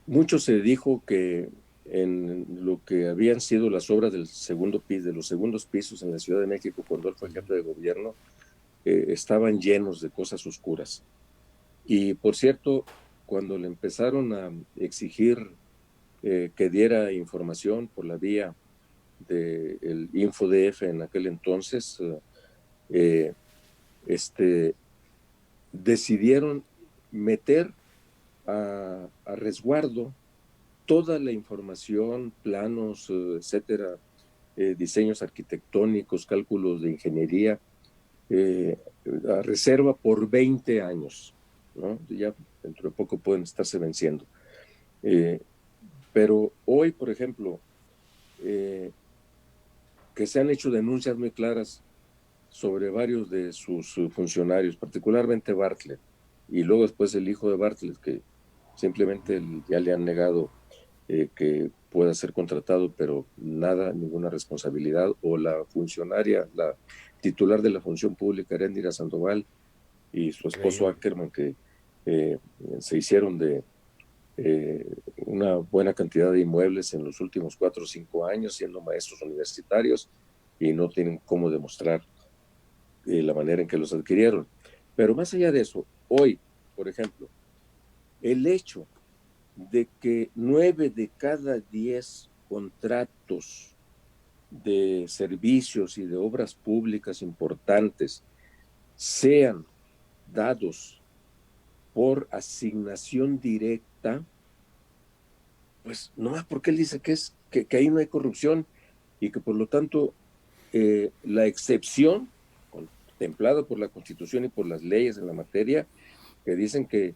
mucho se dijo que en lo que habían sido las obras del segundo piso, de los segundos pisos en la Ciudad de México, cuando él fue jefe de gobierno, estaban llenos de cosas oscuras. Y por cierto, cuando le empezaron a exigir que diera información por la vía del InfoDF en aquel entonces, decidieron meter a resguardo toda la información, planos, etcétera, diseños arquitectónicos, cálculos de ingeniería, a reserva por 20 años, ¿no? Ya dentro de poco pueden estarse venciendo. Pero hoy, por ejemplo, que se han hecho denuncias muy claras sobre varios de sus funcionarios, particularmente Bartlett, y luego después el hijo de Bartlett, que simplemente ya le han negado que pueda ser contratado, pero nada, ninguna responsabilidad, o la funcionaria, la titular de la función pública, Eréndira Sandoval, y su esposo Ackerman, que se hicieron de una buena cantidad de inmuebles en los últimos 4 o 5 años, siendo maestros universitarios, y no tienen cómo demostrar la manera en que los adquirieron. Pero más allá de eso, hoy, por ejemplo, el hecho de que 9 de cada 10 contratos de servicios y de obras públicas importantes sean dados por asignación directa, pues no más porque él dice que ahí no hay corrupción y que por lo tanto la excepción contemplada por la Constitución y por las leyes en la materia, que dicen que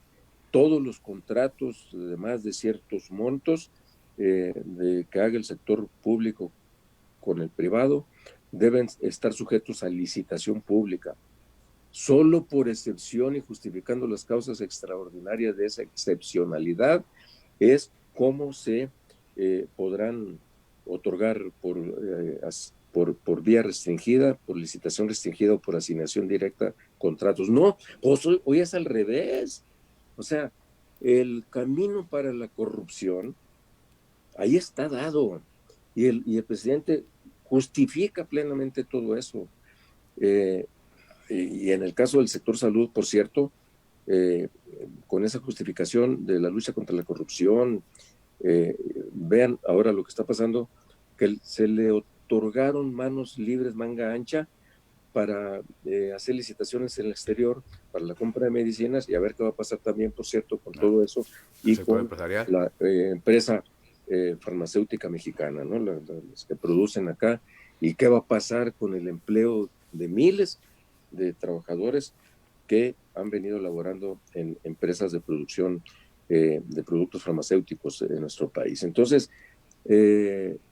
todos los contratos de más de ciertos montos que haga el sector público con el privado deben estar sujetos a licitación pública. Solo por excepción y justificando las causas extraordinarias de esa excepcionalidad es cómo se podrán otorgar por vía restringida, por licitación restringida o por asignación directa contratos. No, pues hoy es al revés. O sea, el camino para la corrupción ahí está dado. Y el presidente justifica plenamente todo eso. Y en el caso del sector salud, por cierto, con esa justificación de la lucha contra la corrupción, vean ahora lo que está pasando, que se le otorgaron manos libres, manga ancha, para hacer licitaciones en el exterior para la compra de medicinas, y a ver qué va a pasar también, por cierto, con todo eso y con la empresa farmacéutica mexicana, ¿no? Las que producen acá, y qué va a pasar con el empleo de miles de trabajadores que han venido laborando en empresas de producción de productos farmacéuticos en nuestro país. Entonces,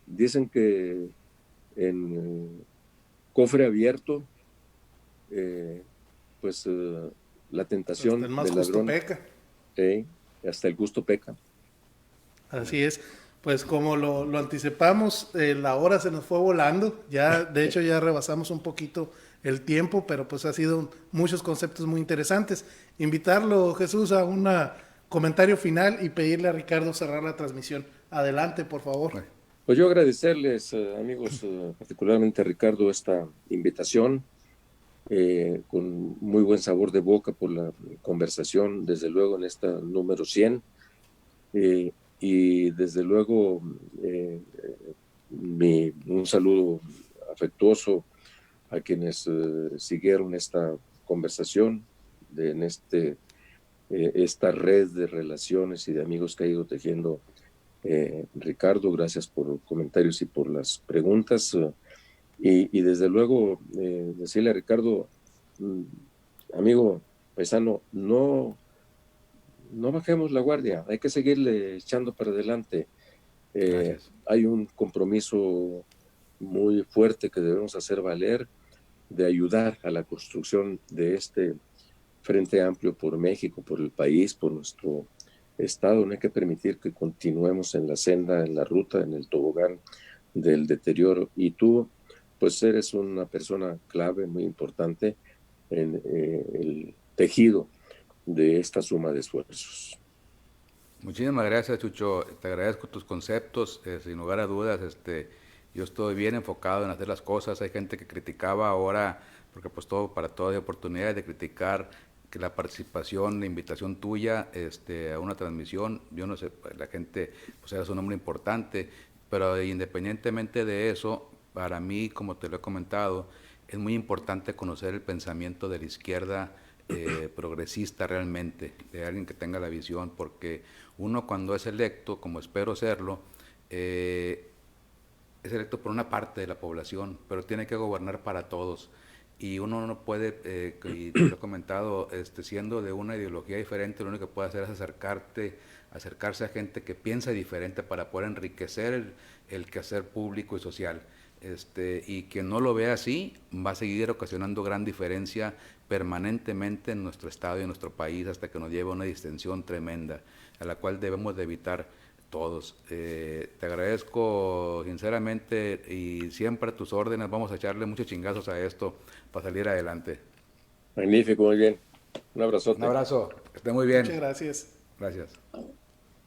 dicen que en cofre abierto, la tentación hasta el más del justo ladrón, peca. hasta el gusto peca. Así es. Pues como lo anticipamos, la hora se nos fue volando. Ya, de hecho, ya rebasamos un poquito el tiempo, pero pues ha sido muchos conceptos muy interesantes. Invitarlo, Jesús, a un comentario final y pedirle a Ricardo cerrar la transmisión. Adelante, por favor. Pues yo agradecerles, amigos, particularmente a Ricardo, esta invitación, con muy buen sabor de boca por la conversación, desde luego en esta número 100, y desde luego un saludo afectuoso a quienes siguieron esta conversación en esta red de relaciones y de amigos que ha ido tejiendo Ricardo. Gracias por los comentarios y por las preguntas, y desde luego decirle a Ricardo, amigo paisano, no bajemos la guardia, hay que seguirle echando para adelante. Hay un compromiso muy fuerte que debemos hacer valer, de ayudar a la construcción de este Frente Amplio por México, por el país, por nuestro Estado. No hay que permitir que continuemos en la senda, en la ruta, en el tobogán del deterioro. Y tú, pues eres una persona clave, muy importante en el tejido de esta suma de esfuerzos. Muchísimas gracias, Chucho. Te agradezco tus conceptos. Sin lugar a dudas, yo estoy bien enfocado en hacer las cosas. Hay gente que criticaba ahora, porque pues para todo hay oportunidades de criticar, que la participación, la invitación tuya a una transmisión, yo no sé, la gente, pues era un nombre importante, pero independientemente de eso, para mí, como te lo he comentado, es muy importante conocer el pensamiento de la izquierda progresista realmente, de alguien que tenga la visión, porque uno cuando es electo, como espero serlo, es electo por una parte de la población, pero tiene que gobernar para todos. Y uno no puede, y te lo he comentado, siendo de una ideología diferente, lo único que puede hacer es acercarse a gente que piensa diferente para poder enriquecer el quehacer público y social. Y quien no lo vea así va a seguir ocasionando gran diferencia permanentemente en nuestro estado y en nuestro país, hasta que nos lleve a una distensión tremenda, a la cual debemos de evitar todos. Te agradezco sinceramente, y siempre a tus órdenes. Vamos a echarle muchos chingazos a esto para salir adelante. Magnífico, muy bien. Un abrazote. Un abrazo, que esté muy bien. Muchas gracias. Gracias.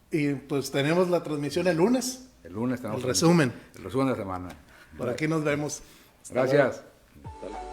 Y pues tenemos la transmisión el lunes. El lunes tenemos el resumen. El resumen de la semana. Por aquí nos vemos. Gracias. Hasta luego.